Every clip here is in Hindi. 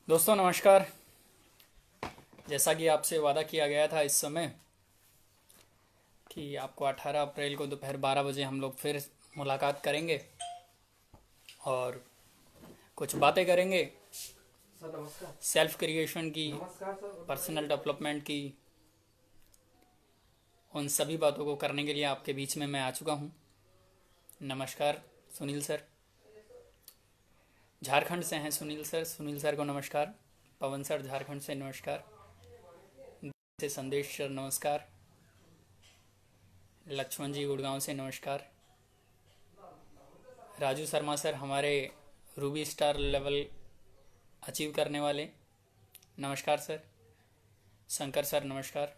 दोस्तों नमस्कार। जैसा कि आपसे वादा किया गया था इस समय कि आपको 18 अप्रैल को दोपहर 12 बजे हम लोग फिर मुलाकात करेंगे और कुछ बातें करेंगे सर नमस्कार। सेल्फ क्रिएशन की, नमस्कार सर, बताइए। पर्सनल डेवलपमेंट की। उन सभी बातों को करने के लिए आपके बीच में मैं आ चुका हूँ। नमस्कार सुनील सर। झारखंड से हैं सुनील सर। सुनील सर को नमस्कार। पवन सर झारखंड से नमस्कार। से संदेश सर नमस्कार। लक्ष्मण जी गुड़गांव से नमस्कार। राजू शर्मा सर हमारे रूबी स्टार लेवल अचीव करने वाले, नमस्कार सर। शंकर सर नमस्कार।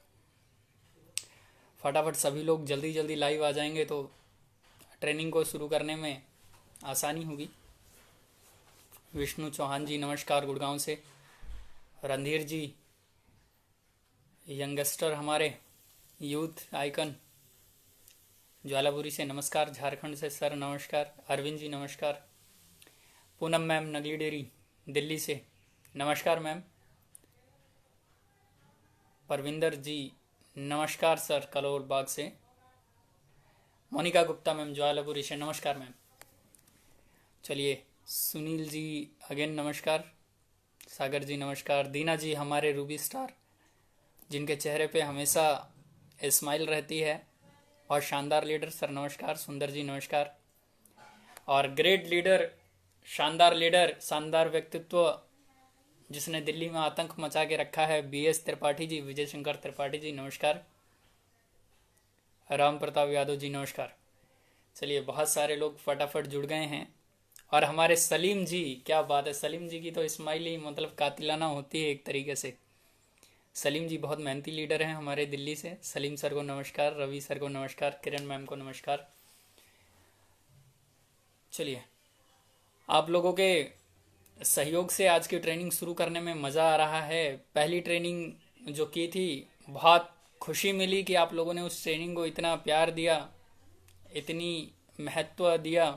फटाफट सभी लोग जल्दी जल्दी लाइव आ जाएंगे तो ट्रेनिंग को शुरू करने में आसानी होगी। विष्णु चौहान जी नमस्कार गुड़गांव से। रणधीर जी यंगस्टर हमारे यूथ आइकन ज्वालापुरी से नमस्कार। झारखंड से सर नमस्कार। अरविंद जी नमस्कार। पूनम मैम नगली डेरी दिल्ली से नमस्कार मैम। परविंदर जी नमस्कार सर कलोर बाग से। मोनिका गुप्ता मैम ज्वालापुरी से नमस्कार मैम। चलिए सुनील जी अगेन नमस्कार। सागर जी नमस्कार। दीना जी हमारे रूबी स्टार जिनके चेहरे पे हमेशा स्माइल रहती है और शानदार लीडर सर नमस्कार। सुंदर जी नमस्कार। और ग्रेट लीडर, शानदार लीडर, शानदार व्यक्तित्व जिसने दिल्ली में आतंक मचा के रखा है, BS त्रिपाठी जी, विजय शंकर त्रिपाठी जी नमस्कार। राम प्रताप यादव जी नमस्कार। चलिए बहुत सारे लोग फटाफट जुड़ गए हैं। और हमारे सलीम जी, क्या बात है, सलीम जी की तो स्माइल ही मतलब कातिलाना होती है एक तरीके से। सलीम जी बहुत मेहनती लीडर हैं हमारे दिल्ली से। सलीम सर को नमस्कार। रवि सर को नमस्कार। किरण मैम को नमस्कार। चलिए आप लोगों के सहयोग से आज की ट्रेनिंग शुरू करने में मज़ा आ रहा है। पहली ट्रेनिंग जो की थी बहुत खुशी मिली कि आप लोगों ने उस ट्रेनिंग को इतना प्यार दिया, इतनी महत्व दिया।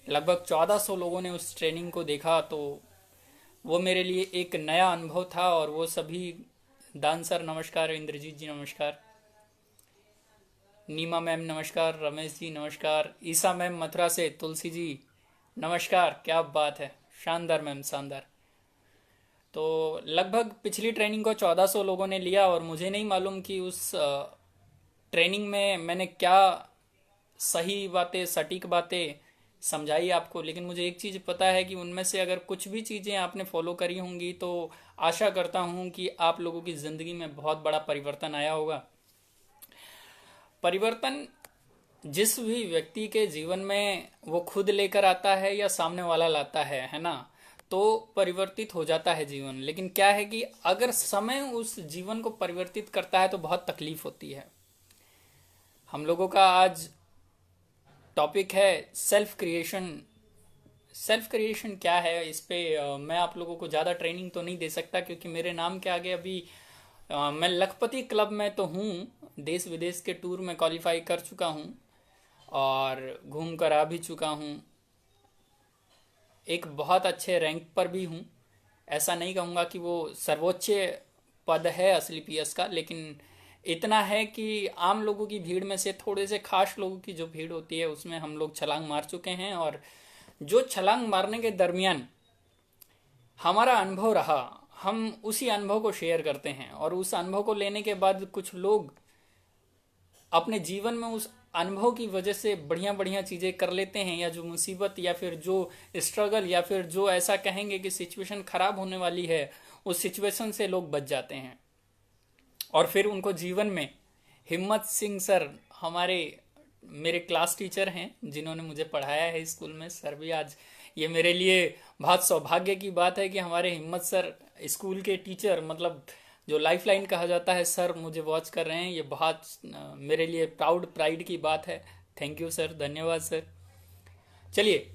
लगभग 1400 लोगों ने उस ट्रेनिंग को देखा तो वो मेरे लिए एक नया अनुभव था। और वो सभी, दान सर नमस्कार। इंद्रजीत जी नमस्कार। नीमा मैम नमस्कार। रमेश जी नमस्कार। ईसा मैम मथुरा से। तुलसी जी नमस्कार। क्या बात है, शानदार मैम, शानदार। तो लगभग पिछली ट्रेनिंग को 1400 लोगों ने लिया और मुझे नहीं मालूम कि उस ट्रेनिंग में मैंने क्या सही बातें, सटीक बातें समझाई आपको। लेकिन मुझे एक चीज़ पता है कि उनमें से अगर कुछ भी चीज़ें आपने फॉलो करी होंगी तो आशा करता हूँ कि आप लोगों की ज़िंदगी में बहुत बड़ा परिवर्तन आया होगा। परिवर्तन जिस भी व्यक्ति के जीवन में वो खुद लेकर आता है या सामने वाला लाता है ना, तो परिवर्तित हो जाता है जीवन। लेकिन क्या है कि अगर समय उस जीवन को परिवर्तित करता है तो बहुत तकलीफ होती है। हम लोगों का आज टॉपिक है सेल्फ क्रिएशन। सेल्फ क्रिएशन क्या है, इस पे मैं आप लोगों को ज़्यादा ट्रेनिंग तो नहीं दे सकता क्योंकि मेरे नाम के आगे अभी मैं लखपति क्लब में तो हूँ। देश विदेश के टूर में क्वालिफाई कर चुका हूँ और घूम कर आ भी चुका हूँ। एक बहुत अच्छे रैंक पर भी हूँ। ऐसा नहीं कहूँगा कि वो सर्वोच्च पद है असली PS का, लेकिन इतना है कि आम लोगों की भीड़ में से थोड़े से खास लोगों की जो भीड़ होती है उसमें हम लोग छलांग मार चुके हैं। और जो छलांग मारने के दरमियान हमारा अनुभव रहा, हम उसी अनुभव को शेयर करते हैं। और उस अनुभव को लेने के बाद कुछ लोग अपने जीवन में उस अनुभव की वजह से बढ़िया बढ़िया चीज़ें कर लेते हैं, या जो मुसीबत या फिर जो स्ट्रगल या फिर जो ऐसा कहेंगे कि सिचुएशन खराब होने वाली है, उस सिचुएशन से लोग बच जाते हैं। और फिर उनको जीवन में, हिम्मत सिंह सर हमारे मेरे क्लास टीचर हैं जिन्होंने मुझे पढ़ाया है स्कूल में। सर भी आज, ये मेरे लिए बहुत सौभाग्य की बात है कि हमारे हिम्मत सर स्कूल के टीचर, मतलब जो लाइफलाइन कहा जाता है, सर मुझे वॉच कर रहे हैं। ये बहुत मेरे लिए प्राइड की बात है। थैंक यू सर, धन्यवाद सर। चलिए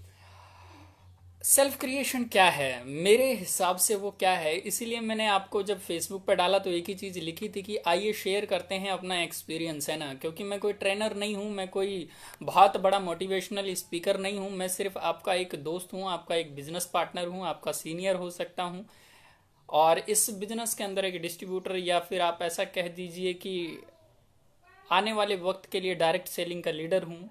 सेल्फ क्रिएशन क्या है मेरे हिसाब से, वो क्या है, इसीलिए मैंने आपको जब फेसबुक पर डाला तो एक ही चीज़ लिखी थी कि आइए शेयर करते हैं अपना एक्सपीरियंस, है ना। क्योंकि मैं कोई ट्रेनर नहीं हूँ, मैं कोई बहुत बड़ा मोटिवेशनल स्पीकर नहीं हूँ। मैं सिर्फ आपका एक दोस्त हूँ, आपका एक बिजनेस पार्टनर हूँ, आपका सीनियर हो सकता हूँ। और इस बिजनेस के अंदर एक डिस्ट्रीब्यूटर या फिर आप ऐसा कह दीजिए कि आने वाले वक्त के लिए डायरेक्ट सेलिंग का लीडर हूँ।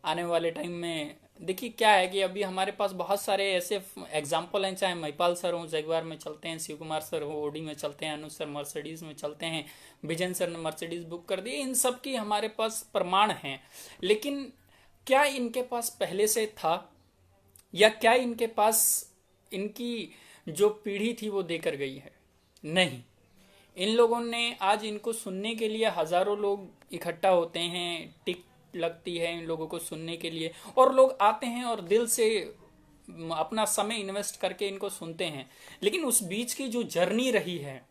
आने वाले टाइम में देखिए क्या है कि अभी हमारे पास बहुत सारे ऐसे एग्जाम्पल हैं, चाहे महिपाल सर हो जगवार में चलते हैं, शिव कुमार सर हो ओडी में चलते हैं, अनुज सर मर्सिडीज में चलते हैं, विजन सर ने मर्सिडीज बुक कर दी, इन सब की हमारे पास प्रमाण हैं। लेकिन क्या इनके पास पहले से था, या क्या इनके पास इनकी जो पीढ़ी थी वो देकर गई है? नहीं। इन लोगों ने आज इनको सुनने के लिए हजारों लोग इकट्ठा होते हैं, टिक लगती है इन लोगों को सुनने के लिए, और लोग आते हैं और दिल से अपना समय इन्वेस्ट करके इनको सुनते हैं। लेकिन उस बीच की जो जर्नी रही है,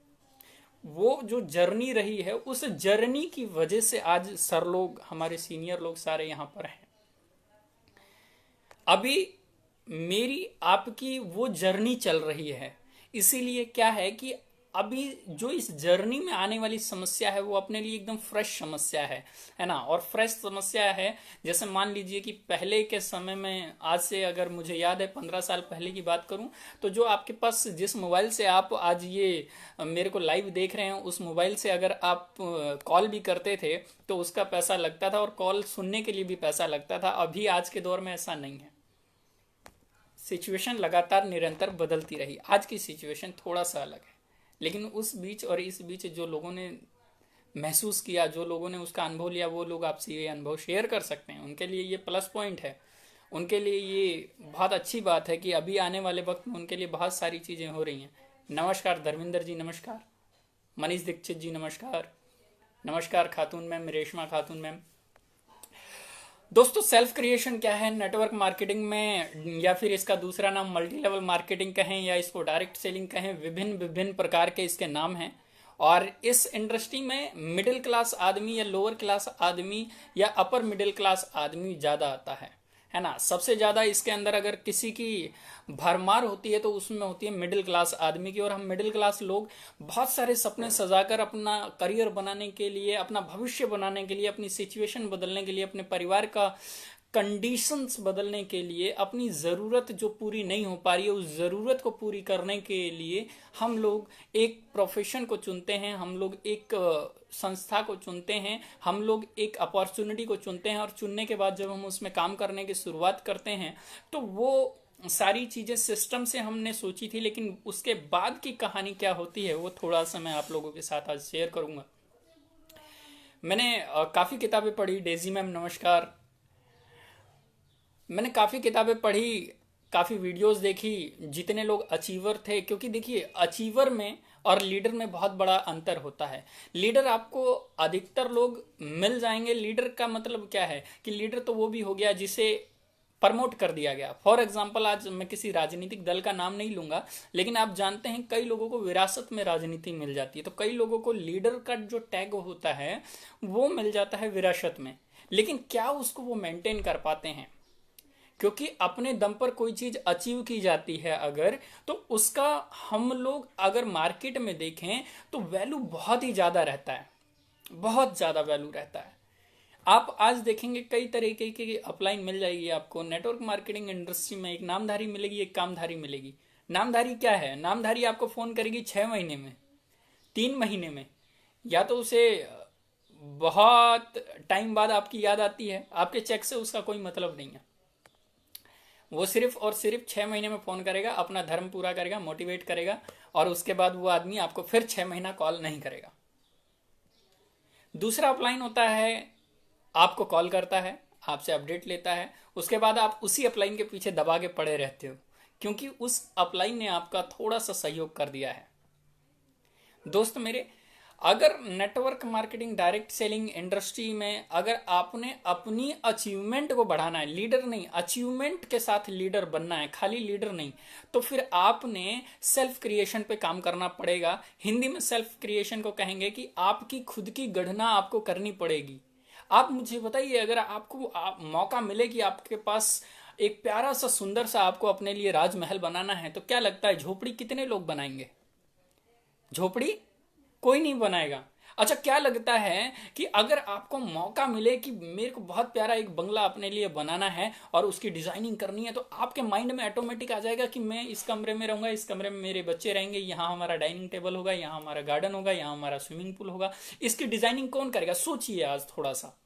वो जो जर्नी रही है, उस जर्नी की वजह से आज सर लोग, हमारे सीनियर लोग सारे यहाँ पर हैं। अभी मेरी आपकी वो जर्नी चल रही है, इसीलिए क्या है कि अभी जो इस जर्नी में आने वाली समस्या है वो अपने लिए एकदम फ्रेश समस्या है ना। और फ्रेश समस्या है, जैसे मान लीजिए कि पहले के समय में, आज से अगर मुझे याद है 15 साल पहले की बात करूं, तो जो आपके पास जिस मोबाइल से आप आज ये मेरे को लाइव देख रहे हैं, उस मोबाइल से अगर आप कॉल भी करते थे तो उसका पैसा लगता था, और कॉल सुनने के लिए भी पैसा लगता था। अभी आज के दौर में ऐसा नहीं है। सिचुएशन लगातार निरंतर बदलती रही। आज की सिचुएशन थोड़ा सा अलग है, लेकिन उस बीच और इस बीच जो लोगों ने महसूस किया, जो लोगों ने उसका अनुभव लिया, वो लोग आपसे ये अनुभव शेयर कर सकते हैं। उनके लिए ये प्लस पॉइंट है, उनके लिए ये बहुत अच्छी बात है कि अभी आने वाले वक्त में उनके लिए बहुत सारी चीज़ें हो रही हैं। नमस्कार धर्मेंद्र जी, नमस्कार मनीष दीक्षित जी, नमस्कार नमस्कार खातून मैम, रेशमा खातून मैम। दोस्तों, सेल्फ क्रिएशन क्या है? नेटवर्क मार्केटिंग में, या फिर इसका दूसरा नाम मल्टी लेवल मार्केटिंग कहें या इसको डायरेक्ट सेलिंग कहें, विभिन्न विभिन्न प्रकार के इसके नाम हैं। और इस इंडस्ट्री में मिडिल क्लास आदमी या लोअर क्लास आदमी या अपर मिडिल क्लास आदमी ज़्यादा आता है ना। सबसे ज़्यादा इसके अंदर अगर किसी की भरमार होती है तो उसमें होती है मिडिल क्लास आदमी की। और हम मिडिल क्लास लोग बहुत सारे सपने सजाकर अपना करियर बनाने के लिए, अपना भविष्य बनाने के लिए, अपनी सिचुएशन बदलने के लिए, अपने परिवार का कंडीशंस बदलने के लिए, अपनी ज़रूरत जो पूरी नहीं हो पा रही है उस ज़रूरत को पूरी करने के लिए हम लोग एक प्रोफेशन को चुनते हैं, हम लोग एक संस्था को चुनते हैं, हम लोग एक अपॉर्चुनिटी को चुनते हैं। और चुनने के बाद जब हम उसमें काम करने की शुरुआत करते हैं तो वो सारी चीज़ें सिस्टम से हमने सोची थी, लेकिन उसके बाद की कहानी क्या होती है वो थोड़ा सा मैं आप लोगों के साथ आज शेयर करूँगा। मैंने काफ़ी किताबें पढ़ी। डेजी मैम नमस्कार। मैंने काफ़ी किताबें पढ़ी, काफ़ी वीडियोस देखी, जितने लोग अचीवर थे, क्योंकि देखिए अचीवर में और लीडर में बहुत बड़ा अंतर होता है। लीडर आपको अधिकतर लोग मिल जाएंगे। लीडर का मतलब क्या है कि लीडर तो वो भी हो गया जिसे प्रमोट कर दिया गया। फॉर एग्जाम्पल, आज मैं किसी राजनीतिक दल का नाम नहीं लूंगा, लेकिन आप जानते हैं कई लोगों को विरासत में राजनीति मिल जाती है, तो कई लोगों को लीडर का जो टैग होता है वो मिल जाता है विरासत में। लेकिन क्या उसको वो मेंटेन कर पाते हैं? क्योंकि अपने दम पर कोई चीज अचीव की जाती है अगर, तो उसका हम लोग अगर मार्केट में देखें तो वैल्यू बहुत ही ज्यादा रहता है, बहुत ज्यादा वैल्यू रहता है। आप आज देखेंगे कई तरीके की अपलाइन मिल जाएगी आपको। नेटवर्क मार्केटिंग इंडस्ट्री में एक नामधारी मिलेगी, एक कामधारी मिलेगी। नामधारी क्या है? नामधारी आपको फोन करेगी 6 महीने में, 3 महीने में, या तो उसे बहुत टाइम बाद आपकी याद आती है, आपके चेक से उसका कोई मतलब नहीं है। वो सिर्फ और सिर्फ 6 महीने में फोन करेगा, अपना धर्म पूरा करेगा, मोटिवेट करेगा, और उसके बाद वो आदमी आपको फिर 6 महीना कॉल नहीं करेगा। दूसरा अपलाइन होता है, आपको कॉल करता है, आपसे अपडेट लेता है, उसके बाद आप उसी अपलाइन के पीछे दबा के पड़े रहते हो, क्योंकि उस अपलाइन ने आपका थोड़ा सा सहयोग कर दिया है। दोस्त मेरे, अगर network marketing direct selling industry में अगर आपने अपनी अचीवमेंट को बढ़ाना है, लीडर नहीं, अचीवमेंट के साथ लीडर बनना है, खाली लीडर नहीं, तो फिर आपने सेल्फ क्रिएशन पे काम करना पड़ेगा। हिंदी में सेल्फ क्रिएशन को कहेंगे कि आपकी खुद की गढ़ना आपको करनी पड़ेगी। आप मुझे बताइए, अगर आपको मौका मिले कि आपके पास एक प्यारा सा सुंदर सा आपको अपने लिए राजमहल बनाना है, तो क्या लगता है झोपड़ी कितने लोग बनाएंगे? झोपड़ी कोई नहीं बनाएगा। अच्छा, क्या लगता है कि अगर आपको मौका मिले कि मेरे को बहुत प्यारा एक बंगला अपने लिए बनाना है और उसकी डिजाइनिंग करनी है, तो आपके माइंड में ऑटोमेटिक आ जाएगा कि मैं इस कमरे में रहूंगा, इस कमरे में मेरे बच्चे रहेंगे, यहाँ हमारा डाइनिंग टेबल होगा, यहाँ हमारा गार्डन होगा, यहाँ हमारा स्विमिंग पूल होगा। इसकी डिजाइनिंग कौन करेगा? सोचिए आज थोड़ा सा,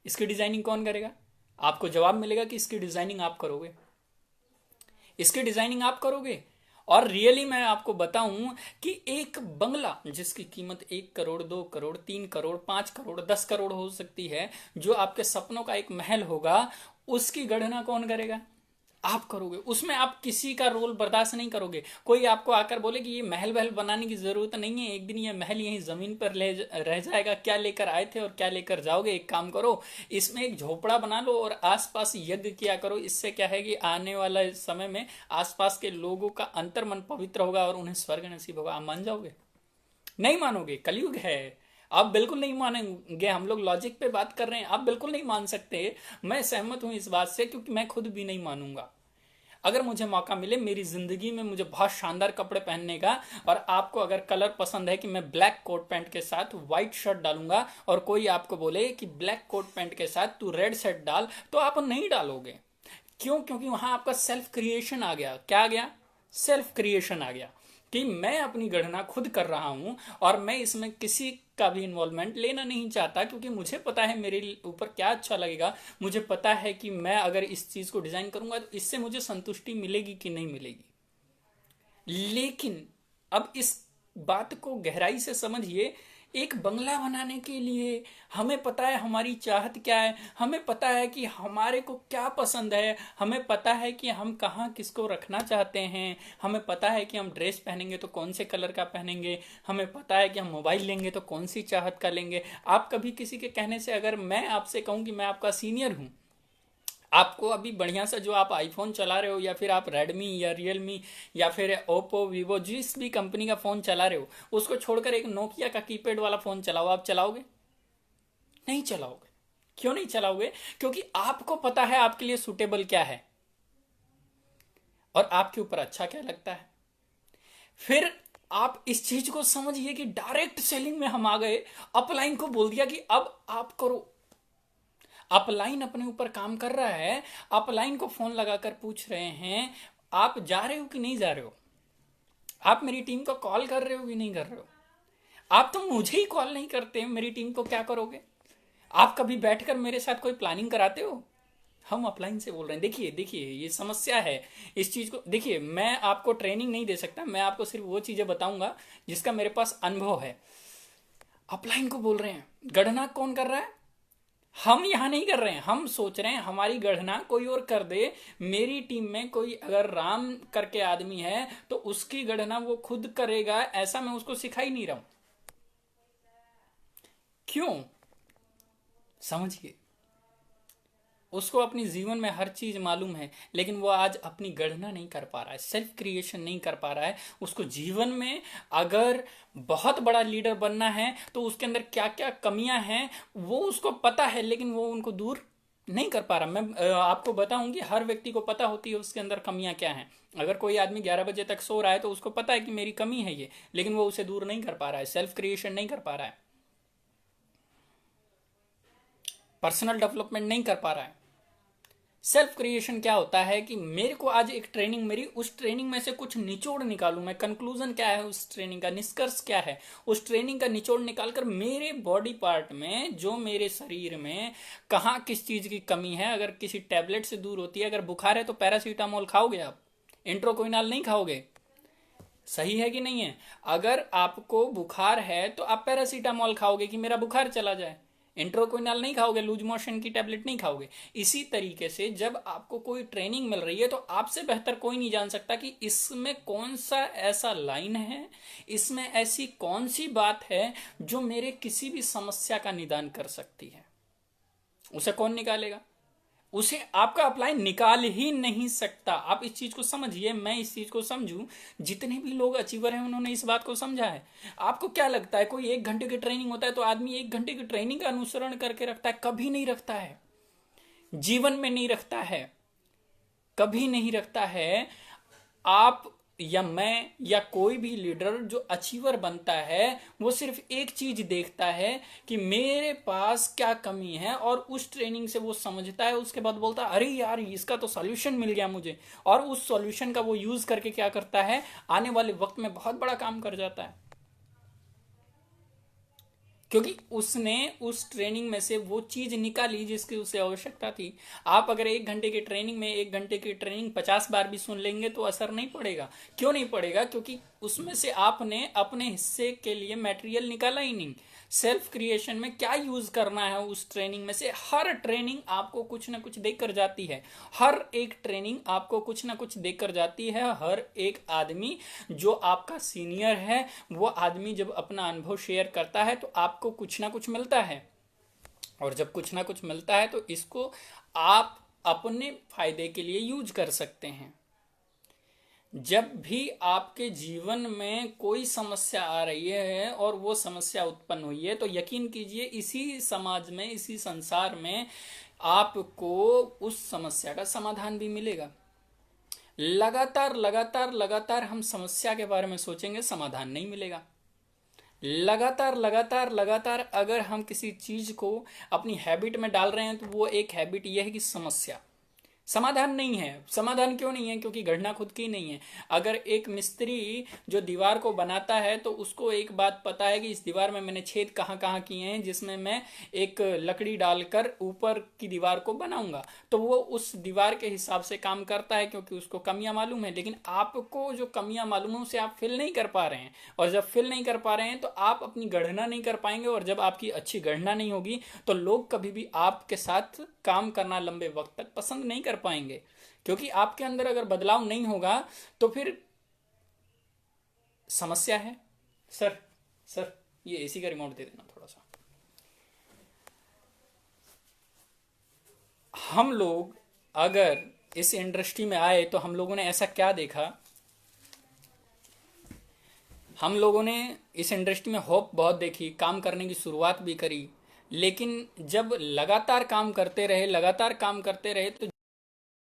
इसकी डिजाइनिंग कौन करेगा? आपको जवाब मिलेगा कि इसकी डिजाइनिंग आप करोगे, इसकी डिजाइनिंग आप करोगे। और रियली मैं आपको बताऊं कि एक बंगला जिसकी कीमत 1 करोड़, 2 करोड़, 3 करोड़, 5 करोड़, 10 करोड़ हो सकती है, जो आपके सपनों का एक महल होगा, उसकी गणना कौन करेगा? आप करोगे। उसमें आप किसी का रोल बर्दाश्त नहीं करोगे। कोई आपको आकर बोले कि ये महल वहल बनाने की जरूरत नहीं है, एक दिन ये महल यहीं जमीन पर रह जाएगा, क्या लेकर आए थे और क्या लेकर जाओगे? एक काम करो, इसमें एक झोपड़ा बना लो और आसपास यज्ञ किया करो। इससे क्या है कि आने वाला समय में आसपास के लोगों का अंतर मन पवित्र होगा और उन्हें स्वर्ग नसीब होगा। आप मान जाओगे? नहीं मानोगे, कलयुग है। आप बिल्कुल नहीं मानेंगे। हम लोग लॉजिक पे बात कर रहे हैं, आप बिल्कुल नहीं मान सकते। मैं सहमत हूं इस बात से, क्योंकि मैं खुद भी नहीं मानूंगा। अगर मुझे मौका मिले मेरी जिंदगी में मुझे बहुत शानदार कपड़े पहनने का, और आपको अगर कलर पसंद है कि मैं ब्लैक कोट पैंट के साथ व्हाइट शर्ट डालूंगा, और कोई आपको बोले कि ब्लैक कोट पैंट के साथ तू रेड शर्ट डाल, तो आप नहीं डालोगे। क्यों? क्योंकि वहां आपका सेल्फ क्रिएशन आ गया। क्या आ गया? सेल्फ क्रिएशन आ गया कि मैं अपनी गणना खुद कर रहा हूं और मैं इसमें किसी का भी इन्वॉल्वमेंट लेना नहीं चाहता, क्योंकि मुझे पता है मेरे ऊपर क्या अच्छा लगेगा। मुझे पता है कि मैं अगर इस चीज को डिजाइन करूंगा तो इससे मुझे संतुष्टि मिलेगी कि नहीं मिलेगी। लेकिन अब इस बात को गहराई से समझिए। एक बंगला बनाने के लिए हमें पता है हमारी चाहत क्या है, हमें पता है कि हमारे को क्या पसंद है, हमें पता है कि हम कहाँ किसको रखना चाहते हैं, हमें पता है कि हम ड्रेस पहनेंगे तो कौन से कलर का पहनेंगे, हमें पता है कि हम मोबाइल लेंगे तो कौन सी चाहत का लेंगे। आप कभी किसी के कहने से, अगर मैं आपसे कहूं कि मैं आपका सीनियर हूं, आपको अभी बढ़िया सा जो आप आईफोन चला रहे हो, या फिर आप रेडमी या रियलमी या फिर ओप्पो वीवो जिस भी कंपनी का फोन चला रहे हो, उसको छोड़कर एक नोकिया का कीपैड वाला फोन चलाओ, आप चलाओगे? नहीं चलाओगे। क्यों नहीं चलाओगे? क्योंकि आपको पता है आपके लिए सुटेबल क्या है और आपके ऊपर अच्छा क्या लगता है। फिर आप इस चीज को समझिए कि डायरेक्ट सेलिंग में हम आ गए। अपलाइन को बोल दिया कि अब आप करो। अपलाइन अपने ऊपर काम कर रहा है। अपलाइन को फोन लगाकर पूछ रहे हैं आप जा रहे हो कि नहीं जा रहे हो, आप मेरी टीम को कॉल कर रहे हो कि नहीं कर रहे हो। आप तो मुझे ही कॉल नहीं करते, मेरी टीम को क्या करोगे? आप कभी बैठकर मेरे साथ कोई प्लानिंग कराते हो? हम अपलाइन से बोल रहे हैं। देखिए देखिए, ये समस्या है। इस चीज को देखिए, मैं आपको ट्रेनिंग नहीं दे सकता, मैं आपको सिर्फ वो चीजें बताऊंगा जिसका मेरे पास अनुभव है। अपलाइन को बोल रहे हैं, गणना कौन कर रहा है? हम यहां नहीं कर रहे हैं। हम सोच रहे हैं हमारी गणना कोई और कर दे। मेरी टीम में कोई अगर राम करके आदमी है तो उसकी गणना वो खुद करेगा, ऐसा मैं उसको सिखा ही नहीं रहा हूं। क्यों? समझिए, उसको अपनी जीवन में हर चीज मालूम है, लेकिन वो आज अपनी गणना नहीं कर पा रहा है, सेल्फ क्रिएशन नहीं कर पा रहा है। उसको जीवन में अगर बहुत बड़ा लीडर बनना है तो उसके अंदर क्या क्या कमियां हैं वो उसको पता है, लेकिन वो उनको दूर नहीं कर पा रहा। मैं आपको बताऊं कि हर व्यक्ति को पता होती है उसके अंदर कमियां क्या हैं। अगर कोई आदमी 11 बजे तक सो रहा है तो उसको पता है कि मेरी कमी है ये, लेकिन वो उसे दूर नहीं कर पा रहा है, सेल्फ क्रिएशन नहीं कर पा रहा है, पर्सनल डेवलपमेंट नहीं कर पा रहा है। सेल्फ क्रिएशन क्या होता है कि मेरे को आज एक ट्रेनिंग मेरी, उस ट्रेनिंग में से कुछ निचोड़ निकालूं मैं, कंक्लूजन क्या है उस ट्रेनिंग का, निष्कर्ष क्या है उस ट्रेनिंग का, निचोड़ निकालकर मेरे बॉडी पार्ट में, जो मेरे शरीर में कहाँ किस चीज की कमी है, अगर किसी टैबलेट से दूर होती है, अगर बुखार है तो पैरासीटामोल खाओगे आप, इंट्रोकोइनाल नहीं खाओगे। सही है कि नहीं है? अगर आपको बुखार है तो आप पैरासीटामोल खाओगे कि मेरा बुखार चला जाए, इंट्रोक्विनल नहीं खाओगे, लूज मोशन की टेबलेट नहीं खाओगे। इसी तरीके से जब आपको कोई ट्रेनिंग मिल रही है तो आपसे बेहतर कोई नहीं जान सकता कि इसमें कौन सा ऐसा लाइन है, इसमें ऐसी कौन सी बात है जो मेरे किसी भी समस्या का निदान कर सकती है। उसे कौन निकालेगा? उसे आपका अपलाइन निकाल ही नहीं सकता। आप इस चीज को समझिए, मैं इस चीज को समझूं। जितने भी लोग अचीवर हैं उन्होंने इस बात को समझा है। आपको क्या लगता है कोई 1 घंटे की ट्रेनिंग होता है तो आदमी 1 घंटे की ट्रेनिंग का अनुसरण करके रखता है? कभी नहीं रखता है, जीवन में नहीं रखता है, कभी नहीं रखता है। आप या मैं या कोई भी लीडर जो अचीवर बनता है वो सिर्फ एक चीज देखता है कि मेरे पास क्या कमी है, और उस ट्रेनिंग से वो समझता है, उसके बाद बोलता है अरे यार इसका तो सॉल्यूशन मिल गया मुझे, और उस सॉल्यूशन का वो यूज करके क्या करता है, आने वाले वक्त में बहुत बड़ा काम कर जाता है, क्योंकि उसने उस ट्रेनिंग में से वो चीज निकाली जिसकी उसे आवश्यकता थी। आप अगर 1 घंटे की ट्रेनिंग में 1 घंटे की ट्रेनिंग 50 बार भी सुन लेंगे तो असर नहीं पड़ेगा। क्यों नहीं पड़ेगा? क्योंकि उसमें से आपने अपने हिस्से के लिए मटेरियल निकाला ही नहीं। सेल्फ क्रिएशन में क्या यूज करना है उस ट्रेनिंग में से, हर ट्रेनिंग आपको कुछ ना कुछ देकर जाती है। हर एक ट्रेनिंग आपको कुछ ना कुछ देकर जाती है। हर एक आदमी जो आपका सीनियर है, वो आदमी जब अपना अनुभव शेयर करता है तो आपको कुछ ना कुछ मिलता है, और जब कुछ ना कुछ मिलता है तो इसको आप अपने फायदे के लिए यूज कर सकते हैं। जब भी आपके जीवन में कोई समस्या आ रही है और वो समस्या उत्पन्न हुई है, तो यकीन कीजिए इसी समाज में, इसी संसार में आपको उस समस्या का समाधान भी मिलेगा। लगातार लगातार लगातार हम समस्या के बारे में सोचेंगे, समाधान नहीं मिलेगा। लगातार लगातार लगातार अगर हम किसी चीज को अपनी हैबिट में डाल रहे हैं तो वो एक हैबिट यह है कि समस्या, समाधान नहीं है। समाधान क्यों नहीं है? क्योंकि गढ़ना खुद की नहीं है। अगर एक मिस्त्री जो दीवार को बनाता है तो उसको एक बात पता है कि इस दीवार में मैंने छेद कहाँ कहाँ किए हैं जिसमें मैं एक लकड़ी डालकर ऊपर की दीवार को बनाऊंगा, तो वो उस दीवार के हिसाब से काम करता है क्योंकि उसको कमियां मालूम है। लेकिन आपको जो कमियां मालूम है उसे आप फिल नहीं कर पा रहे हैं, और जब फिल नहीं कर पा रहे हैं तो आप अपनी गणना नहीं कर पाएंगे, और जब आपकी अच्छी गणना नहीं होगी तो लोग कभी भी आपके साथ काम करना लंबे वक्त तक पसंद नहीं कर पाएंगे। क्योंकि आपके अंदर अगर बदलाव नहीं होगा तो फिर समस्या है। सर सर ये एसी का रिमोट दे देना थोड़ा सा। हम लोग अगर इस इंडस्ट्री में आए तो हम लोगों ने ऐसा क्या देखा, हम लोगों ने इस इंडस्ट्री में होप बहुत देखी, काम करने की शुरुआत भी करी, लेकिन जब लगातार काम करते रहे, लगातार काम करते रहे, तो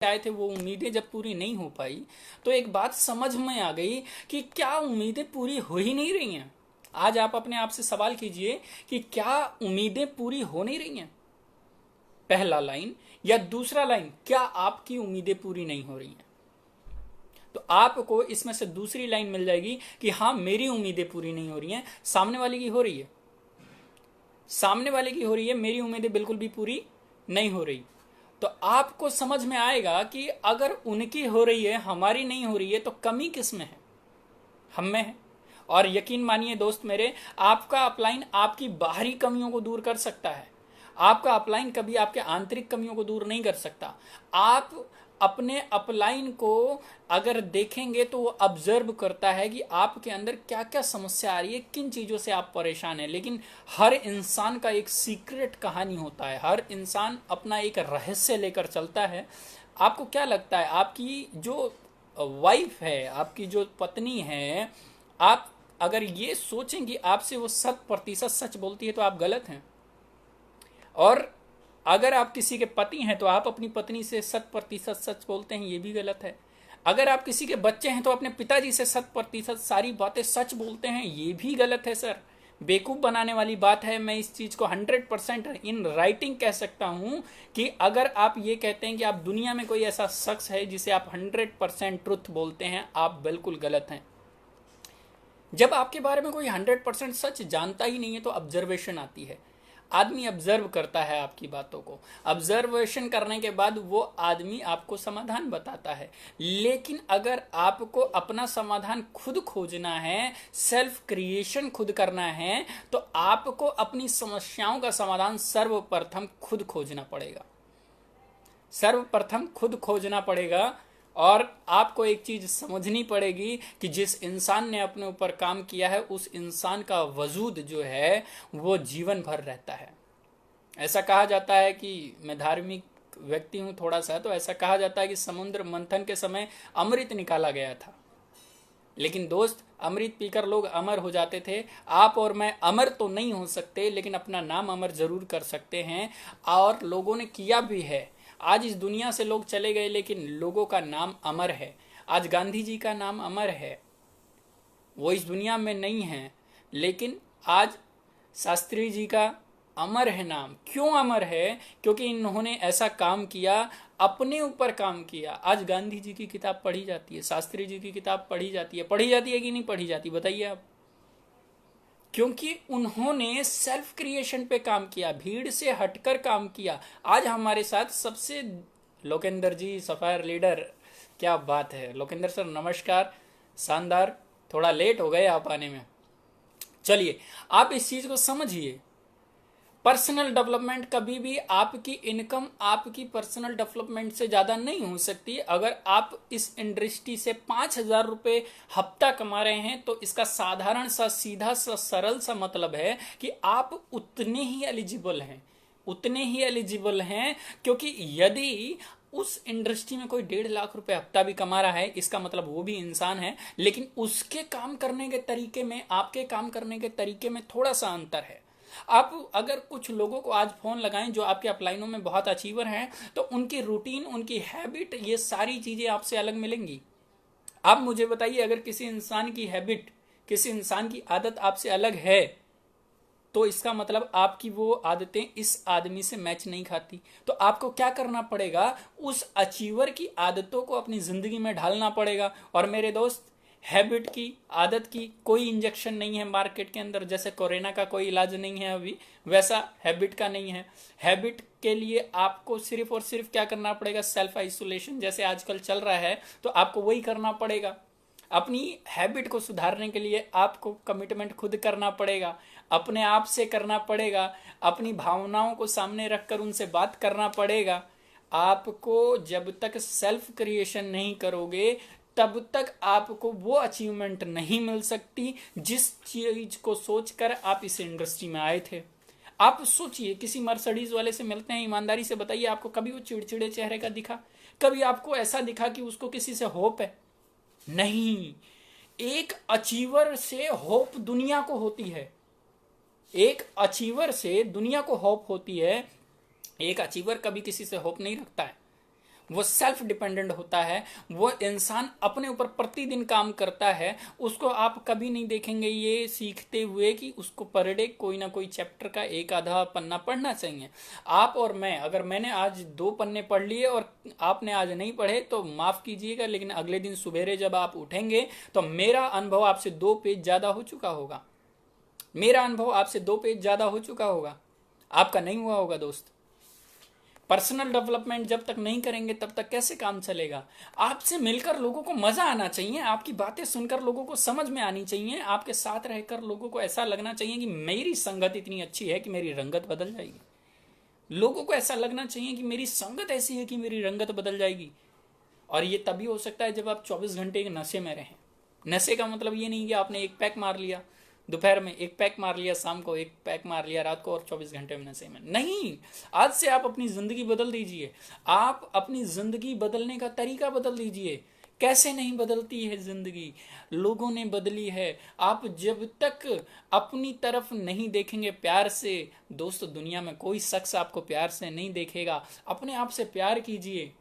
आए थे वो उम्मीदें जब पूरी नहीं हो पाई तो एक बात समझ में आ गई कि क्या उम्मीदें पूरी हो ही नहीं रही हैं। आज आप अपने आप से सवाल कीजिए कि क्या उम्मीदें पूरी हो नहीं रही हैं? पहला लाइन या दूसरा लाइन, क्या आपकी उम्मीदें पूरी नहीं हो रही हैं? तो आपको इसमें से दूसरी लाइन मिल जाएगी कि हाँ मेरी उम्मीदें पूरी नहीं हो रही हैं, सामने वाले की हो रही है, सामने वाले की हो रही है, मेरी उम्मीदें बिल्कुल भी पूरी नहीं हो रही। तो आपको समझ में आएगा कि अगर उनकी हो रही है हमारी नहीं हो रही है तो कमी किस में है? हम में है। और यकीन मानिए दोस्त मेरे, आपका अपलाइन आपकी बाहरी कमियों को दूर कर सकता है, आपका अपलाइन कभी आपके आंतरिक कमियों को दूर नहीं कर सकता। आप अपने अपलाइन को अगर देखेंगे तो वो ऑब्जर्व करता है कि आपके अंदर क्या क्या समस्या आ रही है, किन चीज़ों से आप परेशान हैं। लेकिन हर इंसान का एक सीक्रेट कहानी होता है, हर इंसान अपना एक रहस्य लेकर चलता है। आपको क्या लगता है, आपकी जो वाइफ है, आपकी जो पत्नी है, आप अगर ये सोचें कि आपसे वो 100% सच बोलती है तो आप गलत हैं। और अगर आप किसी के पति हैं तो आप अपनी पत्नी से 100% सच बोलते हैं, ये भी गलत है। अगर आप किसी के बच्चे हैं तो अपने पिताजी से 100% सारी बातें सच बोलते हैं, ये भी गलत है सर। बेवकूफ़ बनाने वाली बात है। मैं इस चीज़ को 100% इन राइटिंग कह सकता हूँ कि अगर आप ये कहते हैं कि आप दुनिया में कोई ऐसा शख्स है जिसे आप 100% ट्रुथ बोलते हैं, आप बिल्कुल गलत हैं। जब आपके बारे में कोई 100% सच जानता ही नहीं है तो ऑब्जर्वेशन आती है। आदमी ऑब्जर्व करता है आपकी बातों को, ऑब्जर्वेशन करने के बाद वो आदमी आपको समाधान बताता है। लेकिन अगर आपको अपना समाधान खुद खोजना है, सेल्फ क्रिएशन खुद करना है, तो आपको अपनी समस्याओं का समाधान सर्वप्रथम खुद खोजना पड़ेगा, सर्वप्रथम खुद खोजना पड़ेगा। और आपको एक चीज समझनी पड़ेगी कि जिस इंसान ने अपने ऊपर काम किया है उस इंसान का वजूद जो है वो जीवन भर रहता है। ऐसा कहा जाता है कि मैं धार्मिक व्यक्ति हूं थोड़ा सा, तो ऐसा कहा जाता है कि समुद्र मंथन के समय अमृत निकाला गया था, लेकिन दोस्त अमृत पीकर लोग अमर हो जाते थे। आप और मैं अमर तो नहीं हो सकते, लेकिन अपना नाम अमर जरूर कर सकते हैं, और लोगों ने किया भी है। आज इस दुनिया से लोग चले गए लेकिन लोगों का नाम अमर है। आज गांधी जी का नाम अमर है, वो इस दुनिया में नहीं है, लेकिन आज शास्त्री जी का अमर है नाम। क्यों अमर है? क्योंकि इन्होंने ऐसा काम किया, अपने ऊपर काम किया। आज गांधी जी की किताब पढ़ी जाती है, शास्त्री जी की किताब पढ़ी जाती है कि नहीं पढ़ी जाती, बताइए आप? क्योंकि उन्होंने सेल्फ क्रिएशन पे काम किया, भीड़ से हटकर काम किया। आज हमारे साथ सबसे लोकेंद्र जी, सफायर लीडर, क्या बात है लोकेंद्र सर, नमस्कार, शानदार। थोड़ा लेट हो गए आप आने में। चलिए, आप इस चीज को समझिए, पर्सनल डेवलपमेंट कभी भी आपकी इनकम आपकी पर्सनल डेवलपमेंट से ज्यादा नहीं हो सकती। अगर आप इस इंडस्ट्री से 5,000 रुपए हफ्ता कमा रहे हैं तो इसका साधारण सा, सीधा सा, सरल सा मतलब है कि आप उतने ही एलिजिबल हैं, उतने ही एलिजिबल हैं। क्योंकि यदि उस इंडस्ट्री में कोई 1.5 लाख रुपए हफ्ता भी कमा रहा है, इसका मतलब वो भी इंसान है, लेकिन उसके काम करने के तरीके में, आपके काम करने के तरीके में थोड़ा सा अंतर है। आप अगर कुछ लोगों को आज फोन लगाएं जो आपके अपलाइनों में बहुत अचीवर हैं, तो उनकी रूटीन, उनकी हैबिट, ये सारी चीजें आपसे अलग मिलेंगी। आप मुझे बताइए, अगर किसी इंसान की हैबिट, किसी इंसान की आदत आपसे अलग है, तो इसका मतलब आपकी वो आदतें इस आदमी से मैच नहीं खाती। तो आपको क्या करना पड़ेगा? उस अचीवर की आदतों को अपनी जिंदगी में ढालना पड़ेगा। और मेरे दोस्त, हैबिट की, आदत की कोई इंजेक्शन नहीं है मार्केट के अंदर। जैसे कोरोना का कोई इलाज नहीं है अभी, वैसा हैबिट का नहीं है। हैबिट के लिए आपको सिर्फ और सिर्फ क्या करना पड़ेगा? सेल्फ आइसोलेशन जैसे आजकल चल रहा है, तो आपको वही करना पड़ेगा। अपनी हैबिट को सुधारने के लिए आपको कमिटमेंट खुद करना पड़ेगा, अपने आप से करना पड़ेगा, अपनी भावनाओं को सामने रखकर उनसे बात करना पड़ेगा। आपको जब तक सेल्फ क्रिएशन नहीं करोगे, तब तक आपको वो अचीवमेंट नहीं मिल सकती जिस चीज को सोचकर आप इस इंडस्ट्री में आए थे। आप सोचिए, किसी मर्सिडीज वाले से मिलते हैं, ईमानदारी से बताइए, आपको कभी वो चिड़चिड़े चेहरे का दिखा? कभी आपको ऐसा दिखा कि उसको किसी से होप है? नहीं। एक अचीवर से होप दुनिया को होती है, एक अचीवर से दुनिया को होप होती है। एक अचीवर कभी किसी से होप नहीं रखता है, वो सेल्फ डिपेंडेंट होता है। वो इंसान अपने ऊपर प्रतिदिन काम करता है। उसको आप कभी नहीं देखेंगे ये सीखते हुए कि उसको पर डे कोई ना कोई चैप्टर का एक आधा पन्ना पढ़ना चाहिए। आप और मैं, अगर मैंने आज 2 पन्ने पढ़ लिए और आपने आज नहीं पढ़े तो माफ कीजिएगा, लेकिन अगले दिन सुबेरे जब आप उठेंगे तो मेरा अनुभव आपसे 2 पेज ज्यादा हो चुका होगा। मेरा अनुभव आपसे 2 पेज ज्यादा हो चुका होगा, आपका नहीं हुआ होगा दोस्त। पर्सनल डेवलपमेंट जब तक नहीं करेंगे तब तक कैसे काम चलेगा? आपसे मिलकर लोगों को मजा आना चाहिए, आपकी बातें सुनकर लोगों को समझ में आनी चाहिए, आपके साथ रहकर लोगों को ऐसा लगना चाहिए कि मेरी संगत इतनी अच्छी है कि मेरी रंगत बदल जाएगी। लोगों को ऐसा लगना चाहिए कि मेरी संगत ऐसी है कि मेरी रंगत बदल जाएगी। और ये तभी हो सकता है जब आप 24 घंटे के नशे में रहें। नशे का मतलब ये नहीं कि आपने एक पैक मार लिया दोपहर में, एक पैक मार लिया शाम को, एक पैक मार लिया रात को और 24 घंटे में नशे में नहीं। आज से आप अपनी जिंदगी बदल दीजिए। आप अपनी जिंदगी बदलने का तरीका बदल दीजिए। कैसे नहीं बदलती है जिंदगी? लोगों ने बदली है। आप जब तक अपनी तरफ नहीं देखेंगे प्यार से, दोस्तों दुनिया में कोई शख्स आपको प्यार से नहीं देखेगा। अपने आप से प्यार कीजिए।